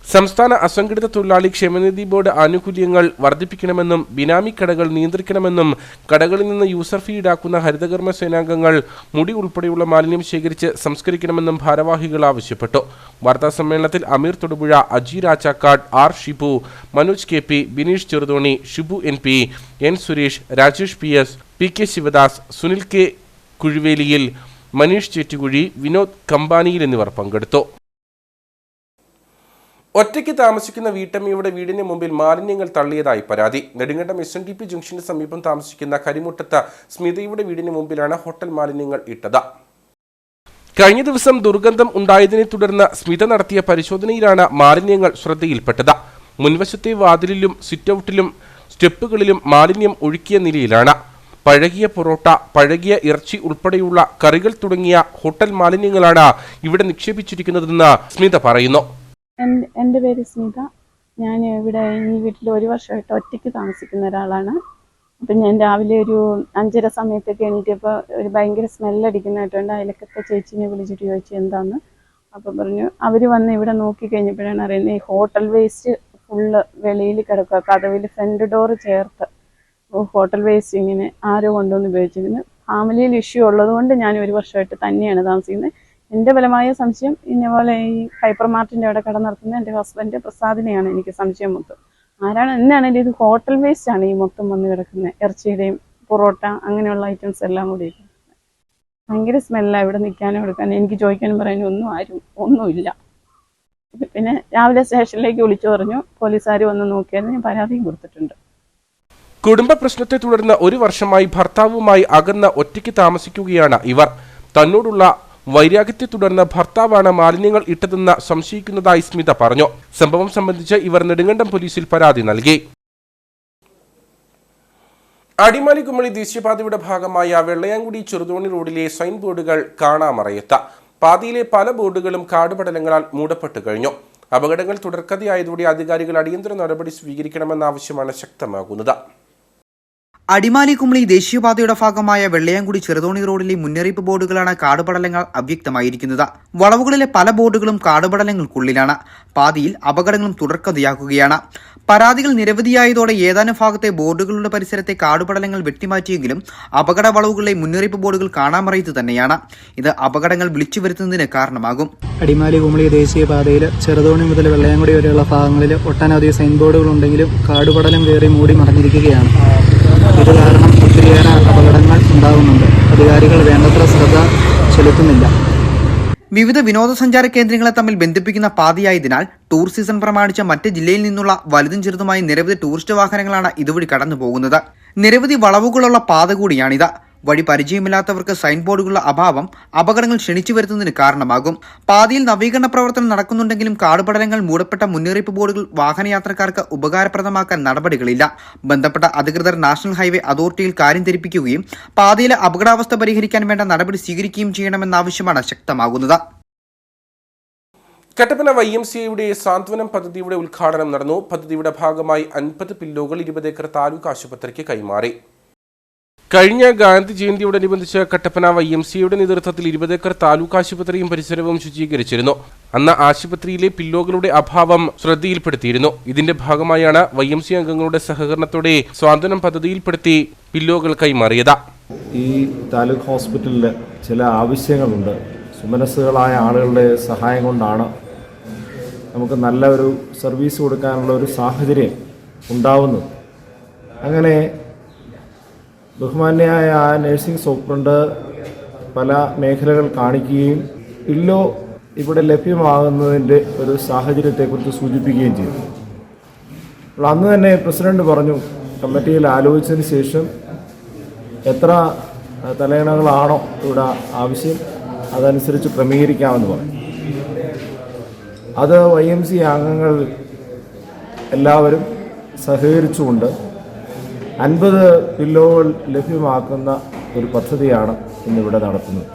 സംസ്ഥാന അസംഘടിത തൊഴിലാളി ക്ഷേമനിധി ബോർഡ് ആനുകൂല്യങ്ങൾ വർദ്ധിപ്പിക്കണമെന്നും ബിനാമി കടകൾ നിയന്ത്രിക്കണമെന്നും കടകളിൽ നിന്ന് യൂസർ ഫീ ഈടാക്കുന്ന ഹരിതകർമ്മ സേനാംഗങ്ങൾ മുടി ഉൾപ്പെടെയുള്ള മാലിന്യം ശേഖരിച്ച് സംസ്കരിക്കണമെന്നും ഭാരവാഹികൾ ആവശ്യപ്പെട്ടു. വാർത്താസമ്മേളനത്തിൽ അമീർ Thodupuzha, Aji Rajakkad, R Shibu, Manoj KP, Bineesh Cheruthoni, Shibu NP, N Suresh, Rajesh PS, PK Sivadas, Sunil K കുഴുവേലിയിൽ, Manish Chettukuzhi, Vinod കമ്പാനിയിൽ എന്നിവർ പങ്കെടുത്തു. ഒറ്റയ്ക്ക് താമസിക്കുന്ന വീട്ടമ്മയുടെ വീടിന് മുമ്പിൽ മാലിന്യങ്ങൾ തള്ളിയതായി പരാതി. നെടുങ്കണ്ടം SNDP ജംഗ്ഷന് സമീപം താമസിക്കുന്ന കരിമുട്ടത്ത് സ്മിതയുടെ വീടിന് മുമ്പിലാണ് ഹോട്ടൽ മാലിന്യങ്ങൾ ഇട്ടത്. കഴിഞ്ഞ ദിവസം ദുർഗന്ധം ഉണ്ടായതിനെ തുടർന്ന് സ്മിത നടത്തിയ പരിശോധനയിലാണ് മാലിന്യങ്ങൾ ശ്രദ്ധയിൽപ്പെട്ടത്. മുൻവശത്തെ വാതിലിലും സിറ്റൌട്ടിലും സ്റ്റെപ്പുകളിലും മാലിന്യം ഒഴുക്കിയ നിലയിലാണ്. പഴകിയ പൊറോട്ട, പഴകിയ ഇറച്ചി ഉൾപ്പെടെയുള്ള കറികൾ തുടങ്ങിയ ഹോട്ടൽ മാലിന്യങ്ങളാണ് ഇവിടെ നിക്ഷേപിച്ചിരിക്കുന്നതെന്ന് സ്മിത പറയുന്നു. എൻ്റെ പേര് സ്മിത. ഞാൻ ഇവിടെ ഈ വീട്ടിൽ 1 വർഷമായിട്ട് ഒറ്റയ്ക്ക് താമസിക്കുന്ന ഒരാളാണ്. അപ്പം ഞാൻ രാവിലെ ഒരു 5:30 സമയത്തൊക്കെ എണീറ്റപ്പോൾ ഒരു ഭയങ്കര സ്മെല്ലടിക്കുന്നതായിട്ടുണ്ട്. അയലക്കത്തെ ചേച്ചീനെ വിളിച്ചിട്ട് ചോദിച്ചു എന്താന്ന്. അപ്പം പറഞ്ഞു അവർ വന്ന് ഇവിടെ നോക്കി കഴിഞ്ഞപ്പോഴാണ് അറിയുന്നത് ഈ ഹോട്ടൽ വേസ്റ്റ് ഫുള്ള് വെളിയിൽ കിടക്കുക. കതവിൽ ഫ്രണ്ട് ഡോറ് ചേർത്ത് ഹോട്ടൽ വേസ്റ്റ് ഇങ്ങനെ ആരോ കൊണ്ടുവന്ന് ഉപയോഗിച്ചിരുന്നത്. ഫാമിലിയിൽ ഇഷ്യൂ ഉള്ളതുകൊണ്ട് ഞാൻ 1 വർഷമായിട്ട് തന്നെയാണ് താമസിക്കുന്നത്. എൻ്റെ ബലമായ സംശയം ഇന്നപോലെ ഈ ഹൈപ്പർ മാർട്ടിൻ്റെ അവിടെ കട നടത്തുന്ന എൻ്റെ ഹസ്ബൻഡ് പ്രസാദിനെയാണ് എനിക്ക് സംശയം മൊത്തം. ആരാണ് എന്നാണെങ്കിലും ഇത് ഹോട്ടൽ വേസ്റ്റ് ആണ് ഈ മൊത്തം വന്ന് കിടക്കുന്നത്. ഇറച്ചിയുടെയും പൊറോട്ട അങ്ങനെയുള്ള ഐറ്റംസ് എല്ലാം കൂടി ഭയങ്കര സ്മെല്ലാണ്. ഇവിടെ നിൽക്കാനും എടുക്കാനും എനിക്ക് ചോദിക്കാനും പറയാനും ഒന്നുമില്ല. പിന്നെ രാവിലെ സ്റ്റേഷനിലേക്ക് വിളിച്ചു പറഞ്ഞു. പോലീസുകാർ വന്ന് നോക്കിയാൽ ഞാൻ പരാതിയും കൊടുത്തിട്ടുണ്ട്. കുടുംബ പ്രശ്നത്തെ തുടർന്ന് 1 വർഷമായി ഭർത്താവുമായി അകന്ന് ഒറ്റയ്ക്ക് താമസിക്കുകയാണ് ഇവർ. തന്നോടുള്ള വൈരാഗ്യത്തെ തുടർന്ന് ഭർത്താവാണ് മാലിന്യങ്ങൾ ഇട്ടതെന്ന് സംശയിക്കുന്നതായി സ്മിത പറഞ്ഞു. സംഭവം സംബന്ധിച്ച് ഇവർ നെടുങ്കണ്ടം പോലീസിൽ പരാതി നൽകി. അടിമാലി കുമളി ദേശീയപാതയുടെ ഭാഗമായ വെള്ളയാങ്കുടി ചെറുതോണി റോഡിലെ സൈൻ ബോർഡുകൾ കാണാമറയത്ത്. പാതയിലെ പല ബോർഡുകളും കാടുപടലങ്ങളാൽ മൂടപ്പെട്ട് കഴിഞ്ഞു. അപകടങ്ങൾ തുടർക്കഥയായതോടെ അധികാരികൾ അടിയന്തര നടപടി സ്വീകരിക്കണമെന്ന ആവശ്യമാണ് ശക്തമാകുന്നത്. അടിമാലി കുമളി ദേശീയപാതയുടെ ഭാഗമായ വെള്ളയാങ്കുടി ചെറുതോണി റോഡിലെ മുന്നറിയിപ്പ് ബോർഡുകളാണ് കാടുപടലങ്ങൾ അവ്യക്തമായിരിക്കുന്നത്. വളവുകളിലെ പല ബോർഡുകളും കാടുപടലങ്ങൾക്കുള്ളിലാണ്. പാതയിൽ അപകടങ്ങളും തുടർക്കഥയാക്കുകയാണ്. പരാതികൾ നിരവധിയായതോടെ ഏതാനും ഭാഗത്തെ ബോർഡുകളുടെ പരിസരത്തെ കാടുപടലങ്ങൾ വെട്ടിമാറ്റിയെങ്കിലും അപകട വളവുകളിലെ മുന്നറിയിപ്പ് ബോർഡുകൾ കാണാമറയത്ത് തന്നെയാണ്. ഇത് അപകടങ്ങൾ വിളിച്ചു വരുത്തുന്നതിന് കാരണമാകും. അടിമാലി കുമളി ദേശീയപാതയിൽ ചെറുതോണി മുതൽ വെള്ളയാങ്കുടി വരെയുള്ള ഭാഗങ്ങളിൽ ഒട്ടനവധി സൈൻ ബോർഡുകൾ ഉണ്ടെങ്കിലും കാടുപടലം കയറി മൂടി മറഞ്ഞിരിക്കുകയാണ്. ഇത് കാരണം ഒത്തിരിയേറെ അപകടങ്ങൾ ഉണ്ടാകുന്നുണ്ട്. അധികാരികൾ വേണ്ടത്ര ശ്രദ്ധ ചെലുത്തുന്നില്ല. വിവിധ വിനോദസഞ്ചാര കേന്ദ്രങ്ങളെ തമ്മിൽ ബന്ധിപ്പിക്കുന്ന പാതയായതിനാൽ ടൂർ സീസൺ പ്രമാണിച്ച മറ്റ് ജില്ലയിൽ നിന്നുള്ള വലുതും ചെറുതുമായി നിരവധി ടൂറിസ്റ്റ് വാഹനങ്ങളാണ് ഇതുവഴി കടന്നു പോകുന്നത്. നിരവധി വളവുകളുള്ള പാത കൂടിയാണിത്. വഴി പരിചയമില്ലാത്തവർക്ക് സൈൻ ബോർഡുകളുടെ അഭാവം അപകടങ്ങൾ ക്ഷണിച്ചു വരുത്തുന്നതിന് കാരണമാകും. പാതയിൽ നവീകരണ പ്രവർത്തനം നടക്കുന്നുണ്ടെങ്കിലും കാടുപടലങ്ങൾ മൂടപ്പെട്ട മുന്നറിയിപ്പ് ബോർഡുകൾ വാഹനയാത്രക്കാർക്ക് ഉപകാരപ്രദമാക്കാൻ നടപടികളില്ല. ബന്ധപ്പെട്ട അധികൃതർ നാഷണൽ ഹൈവേ അതോറിറ്റിയിൽ കാര്യം ധരിപ്പിക്കുകയും പാതയിലെ അപകടാവസ്ഥ പരിഹരിക്കാൻ വേണ്ട നടപടി സ്വീകരിക്കുകയും ചെയ്യണമെന്ന ആവശ്യമാണ് ശക്തമാകുന്നത്. കട്ടപ്പന YMCAയുടെ സാന്ത്വനം പദ്ധതിയുടെ ഉദ്ഘാടനം നടന്നു. പദ്ധതിയുടെ ഭാഗമായി 50 പില്ലോകൾ 20 ഏക്കർ താലൂക്ക് ആശുപത്രിക്ക് കൈമാറി. കഴിഞ്ഞ ഗാന്ധി ജയന്തിയോടനുബന്ധിച്ച് കട്ടപ്പന YMCAയുടെ നേതൃത്വത്തിൽ 20 ഏക്കർ താലൂക്ക് ആശുപത്രിയും പരിസരവും ശുചീകരിച്ചിരുന്നു. അന്ന് ആശുപത്രിയിലെ പില്ലോകളുടെ അഭാവം ശ്രദ്ധയിൽപ്പെടുത്തിയിരുന്നു. ഇതിന്റെ ഭാഗമായാണ് YMCA അംഗങ്ങളുടെ സഹകരണത്തോടെ സ്വാന്തനം പദ്ധതിയിൽപ്പെടുത്തി പില്ലോകൾ കൈമാറിയത്. ഈ താലൂക്ക് ഹോസ്പിറ്റലിൽ ചില ആവശ്യങ്ങളുണ്ട്. സുമനസ്സുകളായ ആളുകളുടെ സഹായം കൊണ്ടാണ് നമുക്ക് നല്ല ഒരു സർവീസ് കൊടുക്കാനുള്ള ഒരു സാഹചര്യം ഉണ്ടാവുന്നത്. അങ്ങനെ ബഹുമാന്യയായ നഴ്സിംഗ് സൂപ്രണ്ട് പല മേഖലകൾ കാണിക്കുകയും പില്ലോ ഇവിടെ ലഭ്യമാകുന്നതിൻ്റെ ഒരു സാഹചര്യത്തെക്കുറിച്ച് സൂചിപ്പിക്കുകയും ചെയ്തു. അപ്പോൾ അന്ന് തന്നെ പ്രസിഡന്റ് പറഞ്ഞു, കമ്മിറ്റിയിൽ ആലോചിച്ചതിന് ശേഷം എത്ര തലയിണകളാണോ ഇവിടെ ആവശ്യം അതനുസരിച്ച് ക്രമീകരിക്കാമെന്ന് പറഞ്ഞു. അത് YMCA അംഗങ്ങൾ എല്ലാവരും സഹകരിച്ചുകൊണ്ട് 50 പില്ലോകൾ ലഭ്യമാക്കുന്ന ഒരു പദ്ധതിയാണ് ഇന്നിവിടെ നടത്തുന്നത്.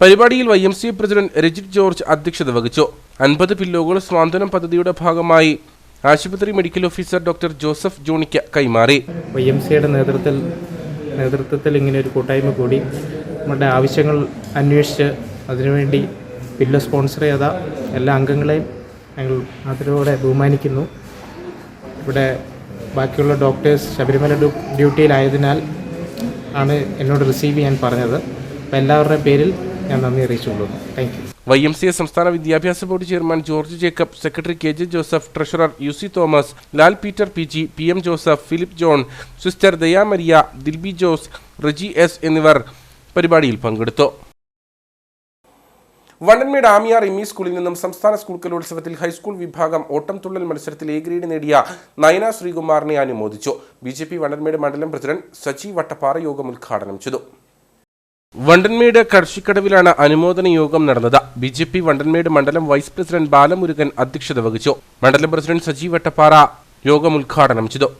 പരിപാടിയിൽ YMCA പ്രസിഡന്റ് രജിത് ജോർജ് അധ്യക്ഷത വഹിച്ചു. 50 പില്ലോകൾ സ്വാന്തനം പദ്ധതിയുടെ ഭാഗമായി ആശുപത്രി മെഡിക്കൽ ഓഫീസർ ഡോക്ടർ ജോസഫ് ജോണിക്ക് കൈമാറി. YMCAയുടെ നേതൃത്വത്തിൽ ഇങ്ങനെ ഒരു കൂട്ടായ്മ കൂടി നമ്മുടെ ആവശ്യങ്ങൾ അന്വേഷിച്ച് അതിനുവേണ്ടി പില്ലോ സ്പോൺസർ ചെയ്ത എല്ലാ അംഗങ്ങളെയും ഞങ്ങൾ ആദരവോടെ ബഹുമാനിക്കുന്നു. ഇവിടെ ബാക്കിയുള്ള ഡോക്ടേഴ്സ് ശബരിമല ഡ്യൂട്ടിയിലായതിനാൽ ആണ് എന്നോട് റിസീവ് ചെയ്യാൻ പറഞ്ഞത്. അപ്പോൾ എല്ലാവരുടെയും പേരിൽ ഞാൻ നന്ദി അറിയിച്ചുകൊള്ളുന്നു. Thank you. YMCA സംസ്ഥാന വിദ്യാഭ്യാസ board chairman George Jacob, secretary KJ Joseph, treasurer UC Thomas, Lal Peter PG, PM Joseph, Philip John, sister Daya Maria, Dilbi Jose, Reji S എന്നിവർ പരിപാടിയിൽ പങ്കെടുത്തു. വണ്ടൻമേട് ആമിയാർ ME സ്കൂളിൽ നിന്നും സംസ്ഥാന സ്കൂൾ കലോത്സവത്തിൽ ഹൈസ്കൂൾ വിഭാഗം ഓട്ടം തുള്ളൽ മത്സരത്തിൽ A ഗ്രേഡ് നേടിയ നയന ശ്രീകുമാറിനെ അനുമോദിച്ചു. BJP വണ്ടൻമേട് മണ്ഡലം പ്രസിഡന്റ് സജി വട്ടപ്പാറ യോഗം ഉദ്ഘാടനം ചെയ്തു. വണ്ടൻമേട് കർഷിക്കടവിലാണ് അനുമോദന യോഗം നടന്നത്. BJP വണ്ടൻമേട് മണ്ഡലം വൈസ് പ്രസിഡന്റ് ബാലമുരുകൻ അധ്യക്ഷത വഹിച്ചു. മണ്ഡലം പ്രസിഡന്റ് സജി വട്ടപ്പാറ യോഗം ഉദ്ഘാടനം ചെയ്തു.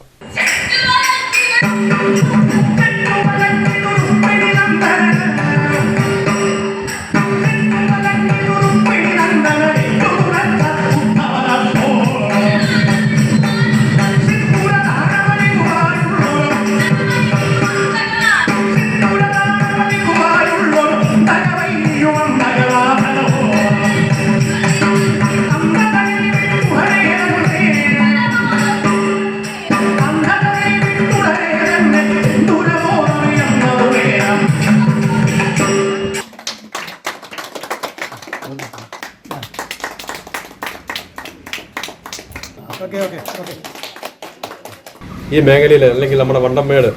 ഈ മേഖലയിൽ അല്ലെങ്കിൽ നമ്മുടെ വണ്ടൻമേട്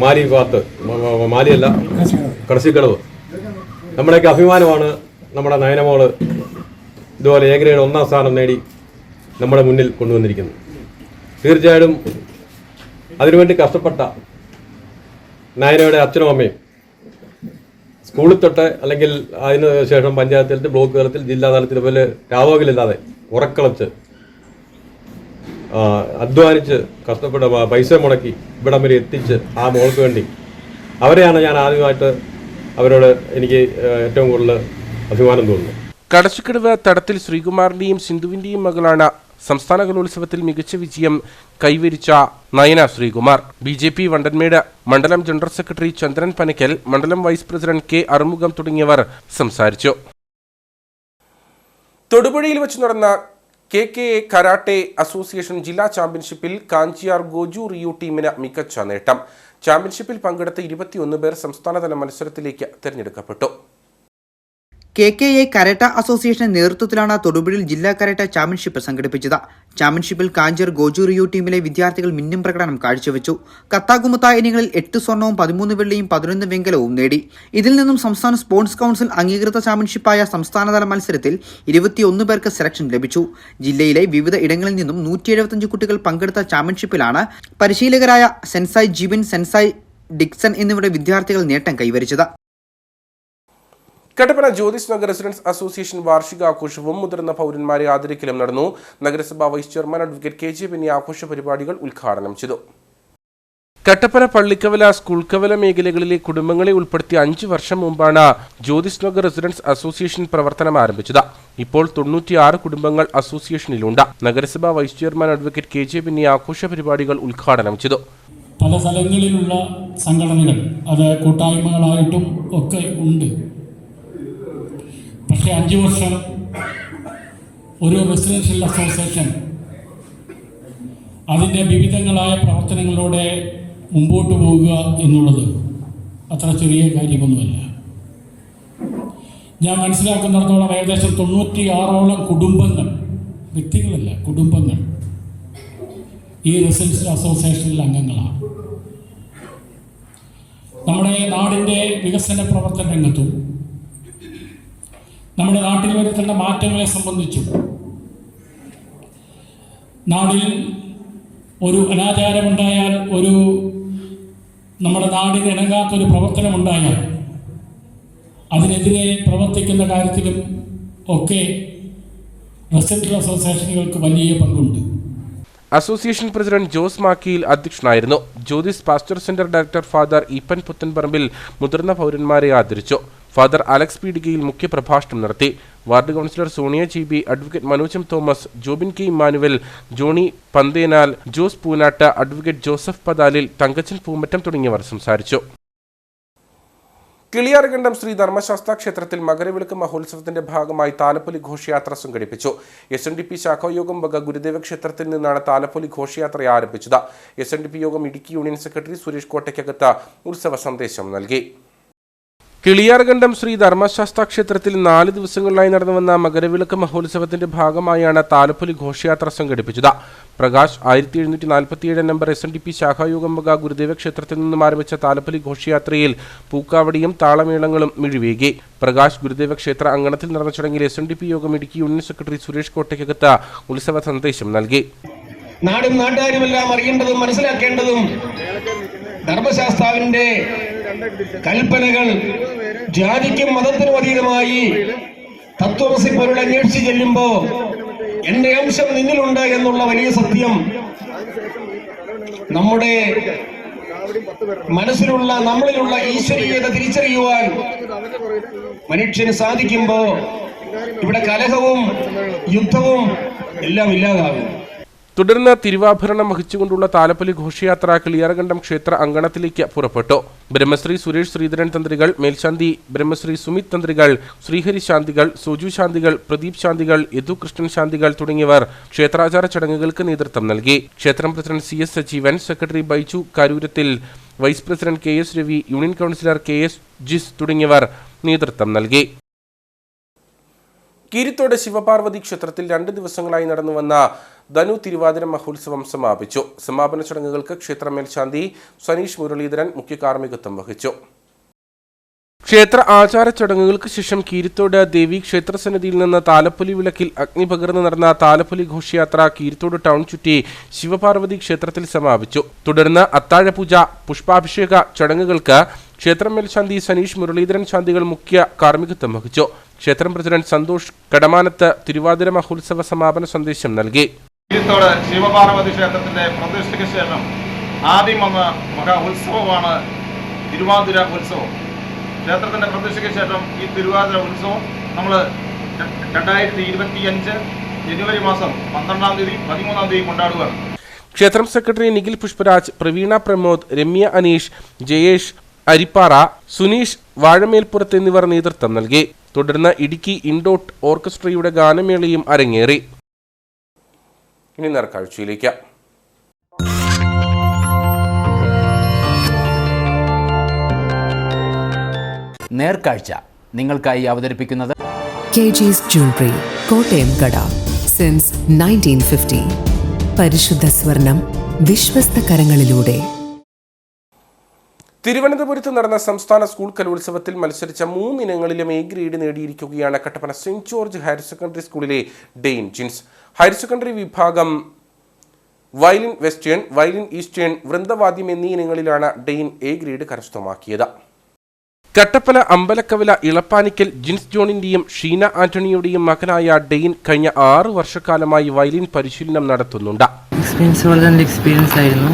മാലി ഭാഗത്ത്, മാലിയല്ല കടസിക്കടവ്, നമ്മുടെയൊക്കെ അഭിമാനമാണ് നമ്മുടെ നയനമോള് ഇതുപോലെ A ഗ്രേഡ് 1ാം സ്ഥാനം നേടി നമ്മുടെ മുന്നിൽ കൊണ്ടുവന്നിരിക്കുന്നത്. തീർച്ചയായിട്ടും അതിനുവേണ്ടി കഷ്ടപ്പെട്ട നയനയുടെ അച്ഛനും അമ്മയും സ്കൂളിൽ തൊട്ട് അല്ലെങ്കിൽ അതിന് ശേഷം പഞ്ചായത്ത് തലത്തിൽ, ബ്ലോക്ക് തലത്തിൽ, ജില്ലാ തലത്തിൽ പോലെ രാവോഗിലില്ലാതെ ഉറക്കളച്ച് അധ്വാനിച്ച് കഷ്ടപ്പെട്ട പൈസ മുടക്കി ഇവിടം വരെ എത്തിച്ച് ആ മോൾക്ക് വേണ്ടി അവരെയാണ് ഞാൻ ആദ്യമായിട്ട് അവരോട് എനിക്ക് ഏറ്റവും കൂടുതൽ അഭിമാനം തോന്നുന്നു. കടച്ചുക്കടവ് തടത്തിൽ ശ്രീകുമാറിന്റെയും സിന്ധുവിന്റെയും മകളാണ് സംസ്ഥാന കലോത്സവത്തിൽ മികച്ച വിജയം കൈവരിച്ച നയന ശ്രീകുമാർ. BJP വണ്ടൻമേട് മണ്ഡലം ജനറൽ സെക്രട്ടറി ചന്ദ്രൻ പനക്കൽ, മണ്ഡലം വൈസ് പ്രസിഡന്റ് K. അറുമുഖം തുടങ്ങിയവർ സംസാരിച്ചു. തൊടുപുഴയിൽ വെച്ച് നടന്ന KKA കരാട്ടെ അസോസിയേഷൻ ജില്ലാ ചാമ്പ്യൻഷിപ്പിൽ കാഞ്ചിയാർ ഗോജു റിയു ടീമിന് മികച്ച നേട്ടം. ചാമ്പ്യൻഷിപ്പിൽ പങ്കെടുത്ത 21 പേർ സംസ്ഥാനതല മത്സരത്തിലേക്ക് തിരഞ്ഞെടുക്കപ്പെട്ടു. KKA കരാട്ട അസോസിയേഷന്റെ നേതൃത്വത്തിലാണ് തൊടുപുഴയിൽ ജില്ലാ കരാട്ട ചാമ്പ്യൻഷിപ്പ് സംഘടിപ്പിച്ചത്. ചാമ്പ്യൻഷിപ്പിൽ കാഞ്ചിയാർ ഗോജു റിയു ടീമിലെ വിദ്യാർത്ഥികൾ മിന്നും പ്രകടനം കാഴ്ചവെച്ചു. കത്താകുമുത്ത ഇനങ്ങളിൽ 8 സ്വർണവും 13 വെള്ളിയും 11 വെങ്കലവും നേടി. ഇതിൽ നിന്നും സംസ്ഥാന സ്പോർട്സ് കൗൺസിൽ അംഗീകൃത ചാമ്പ്യൻഷിപ്പായ സംസ്ഥാനതല മത്സരത്തിൽ 21 പേർക്ക് സെലക്ഷൻ ലഭിച്ചു. ജില്ലയിലെ വിവിധ ഇടങ്ങളിൽ നിന്നും 175 കുട്ടികൾ പങ്കെടുത്ത ചാമ്പ്യൻഷിപ്പിലാണ് പരിശീലകരായ സെൻസായ് ജിബിൻ, സെൻസായ് ഡിക്സൺ എന്നിവരുടെ വിദ്യാർത്ഥികൾ നേട്ടം കൈവരിച്ചത്. കട്ടപ്പന ജ്യോതിസ് നഗർ റെസിഡൻസ് അസോസിയേഷൻ വാർഷികാഘോഷവും മുതിർന്ന പൗരന്മാരെ ആദരിക്കലും നടന്നു. നഗരസഭാ vice chairman advocate KJ Benny ആഘോഷ പരിപാടികൾ ഉദ്ഘാടനം ചെയ്തു. കട്ടപ്പന പള്ളിക്കവല, സ്കൂൾക്കവല മേഖലകളിലെ കുടുംബങ്ങളെ ഉൾപ്പെടുത്തി 5 വർഷം മുമ്പാണ് ജ്യോതിസ് നഗർ റെസിഡൻസ് അസോസിയേഷൻ പ്രവർത്തനം ആരംഭിച്ചത്. ഇപ്പോൾ 96 കുടുംബങ്ങൾ അസോസിയേഷനിലുണ്ട്. നഗരസഭാ vice chairman advocate KJ Benny ആഘോഷ പരിപാടികൾ ഉദ്ഘാടനം ചെയ്തു. പല സ്ഥലങ്ങളിലുള്ള സംഘടനകൾ, അത് കൂട്ടായ്മകളായിട്ടും ഒക്കെ ഉണ്ട്. പക്ഷേ 5 വർഷം ഒരു റെസിഡൻഷ്യൽ അസോസിയേഷൻ അതിൻ്റെ വിവിധങ്ങളായ പ്രവർത്തനങ്ങളിലൂടെ മുമ്പോട്ട് പോവുക എന്നുള്ളത് അത്ര ചെറിയ കാര്യമൊന്നുമല്ല. ഞാൻ മനസ്സിലാക്കുന്നിടത്തോളം ഏകദേശം 96ഓളം കുടുംബങ്ങൾ, വ്യക്തികളല്ല കുടുംബങ്ങൾ, ഈ റെസിഡൻഷ്യൽ അസോസിയേഷനിൽ അംഗങ്ങളാണ്. നമ്മുടെ നാടിൻ്റെ വികസന പ്രവർത്തന രംഗത്തും നമ്മുടെ നാട്ടിൽ വരുത്തേണ്ട മാറ്റങ്ങളെ സംബന്ധിച്ചും, നാടിൽ ഒരു അനാചാരമുണ്ടായാൽ, ഒരു നമ്മുടെ നാടിന് ഇണങ്ങാത്തൊരു പ്രവർത്തനമുണ്ടായാൽ അതിനെതിരെ പ്രവർത്തിക്കുന്ന കാര്യത്തിലും ഒക്കെ റെസിഡൻഷ്യൽ അസോസിയേഷനുകൾക്ക് വലിയ പങ്കുണ്ട്. അസോസിയേഷൻ പ്രസിഡന്റ് ജോസ് മാക്കിയിൽ അധ്യക്ഷനായിരുന്നു. Jyothis pastor centre director father Eapen Puthenparambil മുതിർന്ന പൗരന്മാരെ ആദരിച്ചു. ഫാദർ അലക്സ് പീഡികയിൽ മുഖ്യപ്രഭാഷണം നടത്തി. Ward councillor Sonia GB, advocate Manoj Thomas, Jobin K. Emmanuel, Johny Panthenal, Jose Poonattu, advocate Joseph Pathalil, Thankachan Poomattam തുടങ്ങിയവർ സംസാരിച്ചു. കിളിയാർകണ്ടം ശ്രീ ധർമ്മശാസ്ത്ര ക്ഷേത്രത്തിൽ മകരവിളക്ക് മഹോത്സവത്തിന്റെ ഭാഗമായി താലപ്പൊലി ഘോഷയാത്ര സംഘടിപ്പിച്ചു. SNDP ശാഖായോഗം വക ഗുരുദേവ ക്ഷേത്രത്തിൽ നിന്നാണ് താലപ്പൊലി ഘോഷയാത്ര ആരംഭിച്ചത്. SNDP യോഗം ഇടുക്കി യൂണിയൻ സെക്രട്ടറി സുരേഷ് കോട്ടയ്ക്കകത്ത് ഉത്സവ സന്ദേശം നൽകി. കിളിയാർകണ്ടം ശ്രീ ധർമ്മശാസ്ത്ര ക്ഷേത്രത്തിൽ 4 ദിവസങ്ങളിലായി നടന്നുവന്ന മകരവിളക്ക് മഹോത്സവത്തിന്റെ ഭാഗമായാണ് താലപ്പൊലി ഘോഷയാത്ര സംഘടിപ്പിച്ചത്. പ്രകാശ് 1747 നമ്പർ SNDP ശാഖായോഗം വക ഗുരുദേവ ക്ഷേത്രത്തിൽ നിന്നും ആരംഭിച്ച താലപ്പൊലി ഘോഷയാത്രയിൽ പൂക്കാവടിയും താളമേളങ്ങളും മിഴിവേകി. പ്രകാശ് ഗുരുദേവ ക്ഷേത്ര അങ്കണത്തിൽ നടന്ന ചടങ്ങിൽ SNDP യോഗം ഇടുക്കി യൂണിയൻ സെക്രട്ടറി സുരേഷ് കോട്ടയ്ക്കകത്ത് ഉത്സവ സന്ദേശം നൽകി. നാടും നാട്ടുകാരുമെല്ലാം അറിയേണ്ടതും മനസ്സിലാക്കേണ്ടതും ധർമ്മശാസ്താവിന്റെ കൽപ്പനകൾ ജാതിക്കും മതത്തിനും അതീതമായി തത്വമസി പോലുള്ള അന്വേഷിച്ച് ചെല്ലുമ്പോ എന്റെ അംശം നിന്നിലുണ്ട് എന്നുള്ള വലിയ സത്യം നമ്മുടെ മനസ്സിലുള്ള, നമ്മളിലുള്ള ഈശ്വരീയത തിരിച്ചറിയുവാൻ മനുഷ്യന് സാധിക്കുമ്പോ ഇവിടെ കലഹവും യുദ്ധവും എല്ലാം ഇല്ലാതാകും. തുടർന്ന് തിരുവാഭരണം വഹിച്ചുകൊണ്ടുള്ള താലപ്പൊലി ഘോഷയാത്ര കിളിയാർകണ്ടം ക്ഷേത്ര അങ്കണത്തിലേക്ക് പുറപ്പെട്ടു. ബ്രഹ്മശ്രീ സുരേഷ് ശ്രീധരൻ തന്ത്രികൾ, മേൽശാന്തി ബ്രഹ്മശ്രീ സുമിത് തന്ത്രികൾ, ശ്രീഹരി ശാന്തികൾ, സോജു ശാന്തികൾ, പ്രദീപ് ശാന്തികൾ, യദു കൃഷ്ണൻ ശാന്തികൾ തുടങ്ങിയവർ ക്ഷേത്രാചാര ചടങ്ങുകൾക്ക് നേതൃത്വം നൽകി. ക്ഷേത്രം president CS Sajeevan, secretary Baiju Karoorathil, vice president KS Ravi, union councillor KS Jis തുടങ്ങിയവർ നേതൃത്വം നൽകി. കീരിത്തോട് ശിവപാർവതി ക്ഷേത്രത്തിൽ 2 ദിവസങ്ങളായി നടന്നുവന്ന ധനു തിരുവാതിര മഹോത്സവം സമാപിച്ചു. സമാപന ചടങ്ങുകൾക്ക് ക്ഷേത്ര മേൽശാന്തി സനീഷ് മുരളീധരൻ മുഖ്യ കാർമ്മികത്വം വഹിച്ചു. ക്ഷേത്ര ആചാര ചടങ്ങുകൾക്ക് ശേഷം കീരിത്തോട് ദേവി ക്ഷേത്രസന്നിധിയിൽ നിന്ന് താലപ്പൊലി വിളക്കിൽ അഗ്നി പകർന്നു നടന്ന താലപ്പൊലി ഘോഷയാത്ര കീരിത്തോട് ടൗൺ ചുറ്റി ശിവപാർവതി ക്ഷേത്രത്തിൽ സമാപിച്ചു. തുടർന്ന് അത്താഴപൂജ, പുഷ്പാഭിഷേക ചടങ്ങുകൾക്ക് ക്ഷേത്രം മേൽശാന്തി സനീഷ് മുരളീധരൻ ശാന്തികൾ മുഖ്യ കാർമ്മികത്വം വഹിച്ചു. ക്ഷേത്രം പ്രസിഡന്റ് സന്തോഷ് കടമാനത്ത് തിരുവാതിര മഹോത്സവ സമാപന സന്ദേശം നൽകി. കീരിത്തോട് ശിവപാർവതി ക്ഷേത്രത്തിന്റെ പ്രതിഷ്ഠയ്ക്ക് ശേഷം ആദ്യം വന്ന മഹാ ഉത്സവമാണ് തിരുവാതിര ഉത്സവം. ക്ഷേത്രത്തിന്റെ പ്രതിഷ്ഠയ്ക്ക് ശേഷം ഈ തിരുവാതിര ഉത്സവം നമ്മൾ 2025 ജനുവരി മാസം 12-ാം തീയതി 13-ാം തീയതി കൊണ്ടാടുകയാണ്. ക്ഷേത്രം സെക്രട്ടറി നിഖിൽ പുഷ്പരാജ്, പ്രവീണ പ്രമോദ്, രമ്യ അനീഷ്, ജയേഷ് അരിപ്പാറ, സുനീഷ് വാഴമേൽപ്പുറത്ത് എന്നിവർ നേതൃത്വം നൽകി. തുടർന്ന് ഇടുക്കി ഇൻഡോട്ട് ഓർക്കസ്ട്രയുടെ ഗാനമേളയും അരങ്ങേറി. ഇനി നേർക്കാഴ്ചയിലേക്ക്. നേർക്കാഴ്ച നിങ്ങൾക്കായി അവതരിപ്പിക്കുന്നത് KG's Jewelry, കോട്ടയം കട. സിൻസ് 1950. പരിശുദ്ധ സ്വർണം വിശ്വസ്ത കരങ്ങളിലൂടെ. തിരുവനന്തപുരത്ത് നടന്ന സംസ്ഥാന സ്കൂൾ കലോത്സവത്തിൽ മത്സരിച്ച 3 ഇനങ്ങളിലും എ ഗ്രേഡ് നേടിയിരിക്കുകയാണ് കട്ടപ്പന സെന്റ് ജോർജ് ഹയർ സെക്കൻഡറി സ്കൂളിലെ ഡെയിൻ ജിൻസ്. ഹയർ സെക്കൻഡറി വിഭാഗം വയലിൻ വെസ്റ്റേൺ, വയലിൻ ഈസ്റ്റേൺ, വൃന്ദവാദ്യം എന്നീ ഇനങ്ങളിലാണ് ഡെയിൻ എ ഗ്രേഡ് കരസ്ഥമാക്കിയത്. കട്ടപ്പന അമ്പലക്കവല ഇളപ്പാനിക്കൽ ജിൻസ് ജോണിന്റെയും ഷീന ആന്റണിയുടെയും മകനായ ഡെയിൻ കഴിഞ്ഞ 6 വർഷക്കാലമായി വയലിൻ പരിശീലനം നടത്തുന്നുണ്ട്. വളരെ നല്ല എക്സ്പീരിയൻസ് ആയിരുന്നു.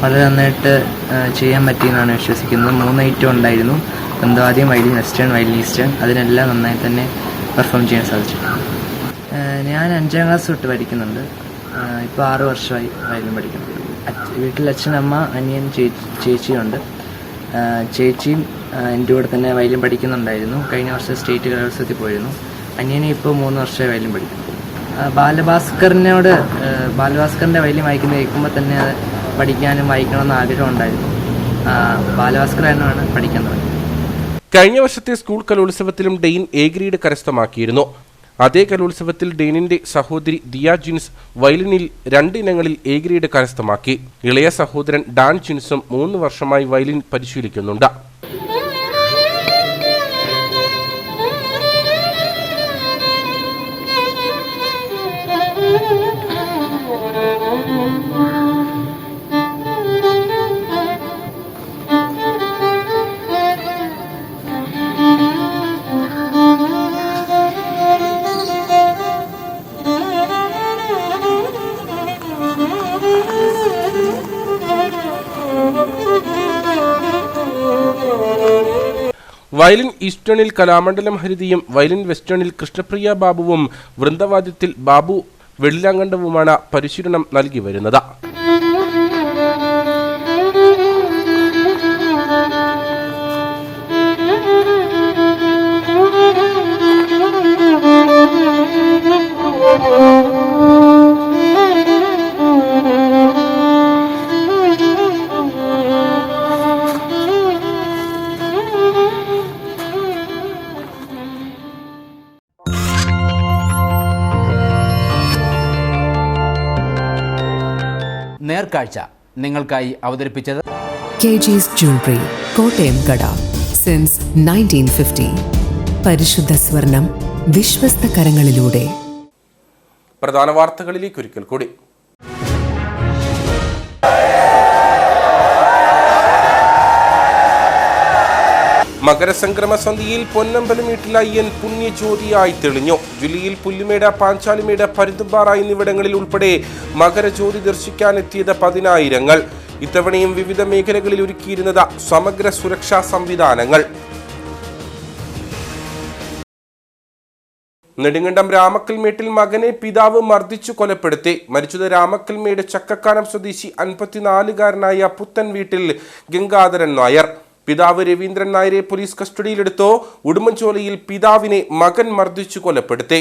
വളരെ നന്നായിട്ട് ചെയ്യാൻ പറ്റിയെന്നാണ് വിശ്വസിക്കുന്നത്. 3 ഐറ്റം ഉണ്ടായിരുന്നു. വൃന്ദവാദ്യം, വയലിൻ വെസ്റ്റേൺ, വയലിൻ ഈസ്റ്റേൺ. അതിനെല്ലാം നന്നായി തന്നെ പെർഫോം ചെയ്യാൻ സാധിച്ചു. ഞാൻ 5ാം ക്ലാസ് തൊട്ട് പഠിക്കുന്നുണ്ട്. ഇപ്പോൾ 6 വർഷമായി വയലിൻ പഠിക്കുന്നത്. വീട്ടിൽ അച്ഛനമ്മ, അനിയൻ, ചേച്ചിയുണ്ട്. ചേച്ചിയും എൻ്റെ കൂടെ തന്നെ വയലിൻ പഠിക്കുന്നുണ്ടായിരുന്നു. കഴിഞ്ഞ വർഷം സ്റ്റേറ്റ് കലോത്സവത്തിൽ പോയിരുന്നു. അനിയനെ ഇപ്പോൾ 3 വർഷമായി വയലിൻ പഠിക്കുന്നു. ബാലഭാസ്കറിൻ്റെ വയലിൻ വായിക്കുന്നത് കേൾക്കുമ്പോൾ തന്നെ അത് പഠിക്കാനും വായിക്കണമെന്ന് ആഗ്രഹം ഉണ്ടായിരുന്നു. ബാലഭാസ്കറാണ് പഠിക്കാൻ തുടങ്ങിയത്. കഴിഞ്ഞ വർഷത്തെ സ്കൂൾ കലോത്സവത്തിലും ഡെയിൻ എ ഗ്രേഡ് കരസ്ഥമാക്കിയിരുന്നു. അതേ കലോത്സവത്തിൽ ഡെയിനിന്റെ സഹോദരി ദിയ ജിൻസ് വയലിനിൽ 2 ഇനങ്ങളിൽ എ ഗ്രേഡ് കരസ്ഥമാക്കി. ഇളയ സഹോദരൻ ഡാൻ ജിൻസും 3 വർഷമായി വയലിൻ പരിശീലിക്കുന്നുണ്ട്. വയലിൻ ഈസ്റ്റേണിൽ കലാമണ്ഡലം ഹരിതിയും വയലിൻ വെസ്റ്റേണിൽ കൃഷ്ണപ്രിയ ബാബുവും വൃന്ദവാദ്യത്തിൽ ബാബു വെള്ളിലാങ്കണ്ടവുമാണ് പരിശീലനം നൽകി വരുന്നത്. നേർക്കാഴ്ച നിങ്ങൾക്കായി അവതരിപ്പിച്ചത് KG's Jewelry, കോട്ടയം കട. സിൻസ് 1950. പരിശുദ്ധ സ്വർണം വിശ്വസ്ത കരങ്ങളിലൂടെ. പ്രധാന വാർത്തകളിലേക്ക് ഒരിക്കൽ കൂടി. മകരസംക്രമ സന്ധ്യയിൽ പൊന്നമ്പലമേട്ടിൽ അയ്യൻ പുണ്യജ്യോതിയായി തെളിഞ്ഞു. ജില്ലയിൽ പുല്ലുമേട്, പാഞ്ചാലിമേട്, പരുന്തുംപാറ എന്നിവിടങ്ങളിൽ ഉൾപ്പെടെ മകരജ്യോതി ദർശിക്കാനെത്തിയത് 10,000. ഇത്തവണയും വിവിധ മേഖലകളിൽ ഒരുക്കിയിരുന്നത് സമഗ്ര സുരക്ഷാ സംവിധാനങ്ങൾ. നെടുങ്കണ്ടം രാമക്കൽമേട്ടിൽ മകനെ പിതാവ് മർദ്ദിച്ചു കൊലപ്പെടുത്തി. മരിച്ചത് രാമക്കൽമേട് ചക്കക്കാനം സ്വദേശി 54-കാരനായ പുത്തൻ വീട്ടിൽ ഗംഗാധരൻ നായർ. പിതാവ് രവീന്ദ്രൻ നായരെ പോലീസ് കസ്റ്റഡിയിലെടുത്തു. ഉടുമ്പൻചോലയിൽ പിതാവിനെ മകൻ മർദ്ദിച്ചു കൊലപ്പെടുത്തി.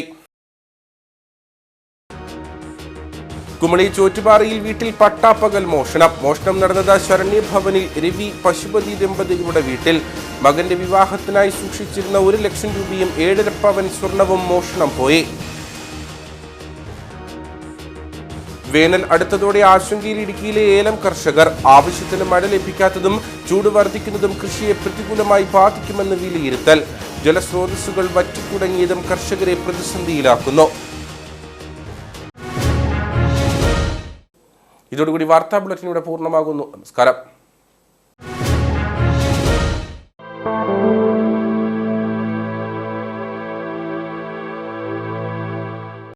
കുമളി ചോറ്റുപാറയിൽ വീട്ടിൽ പട്ടാപ്പകൽ മോഷണം നടന്നത് ശരണ്യഭവനിൽ രവി പശുപതി ദമ്പതികളുടെ വീട്ടിൽ. മകന്റെ വിവാഹത്തിനായി സൂക്ഷിച്ചിരുന്ന 1 ലക്ഷം രൂപയും 7.5 പവൻ സ്വർണവും മോഷണം പോയി. വേനൽ അടുത്തതോടെ ആശങ്കയിൽ ഇടുക്കിയിലെ ഏലം കർഷകർ. ആവശ്യത്തിന് മഴ ലഭിക്കാത്തതും ചൂട് വർദ്ധിക്കുന്നതും കൃഷിയെ പ്രതികൂലമായി ബാധിക്കുമെന്ന് വിലയിരുത്തൽ. ജലസ്രോതസ്സുകൾ വറ്റിത്തുടങ്ങിയതും കർഷകരെ പ്രതിസന്ധിയിലാക്കുന്നു. ഇതോടുകൂടി വാർത്താ ബുള്ളറ്റിൻ ഇവിടെ പൂർണ്ണമാകുന്നു. നമസ്കാരം.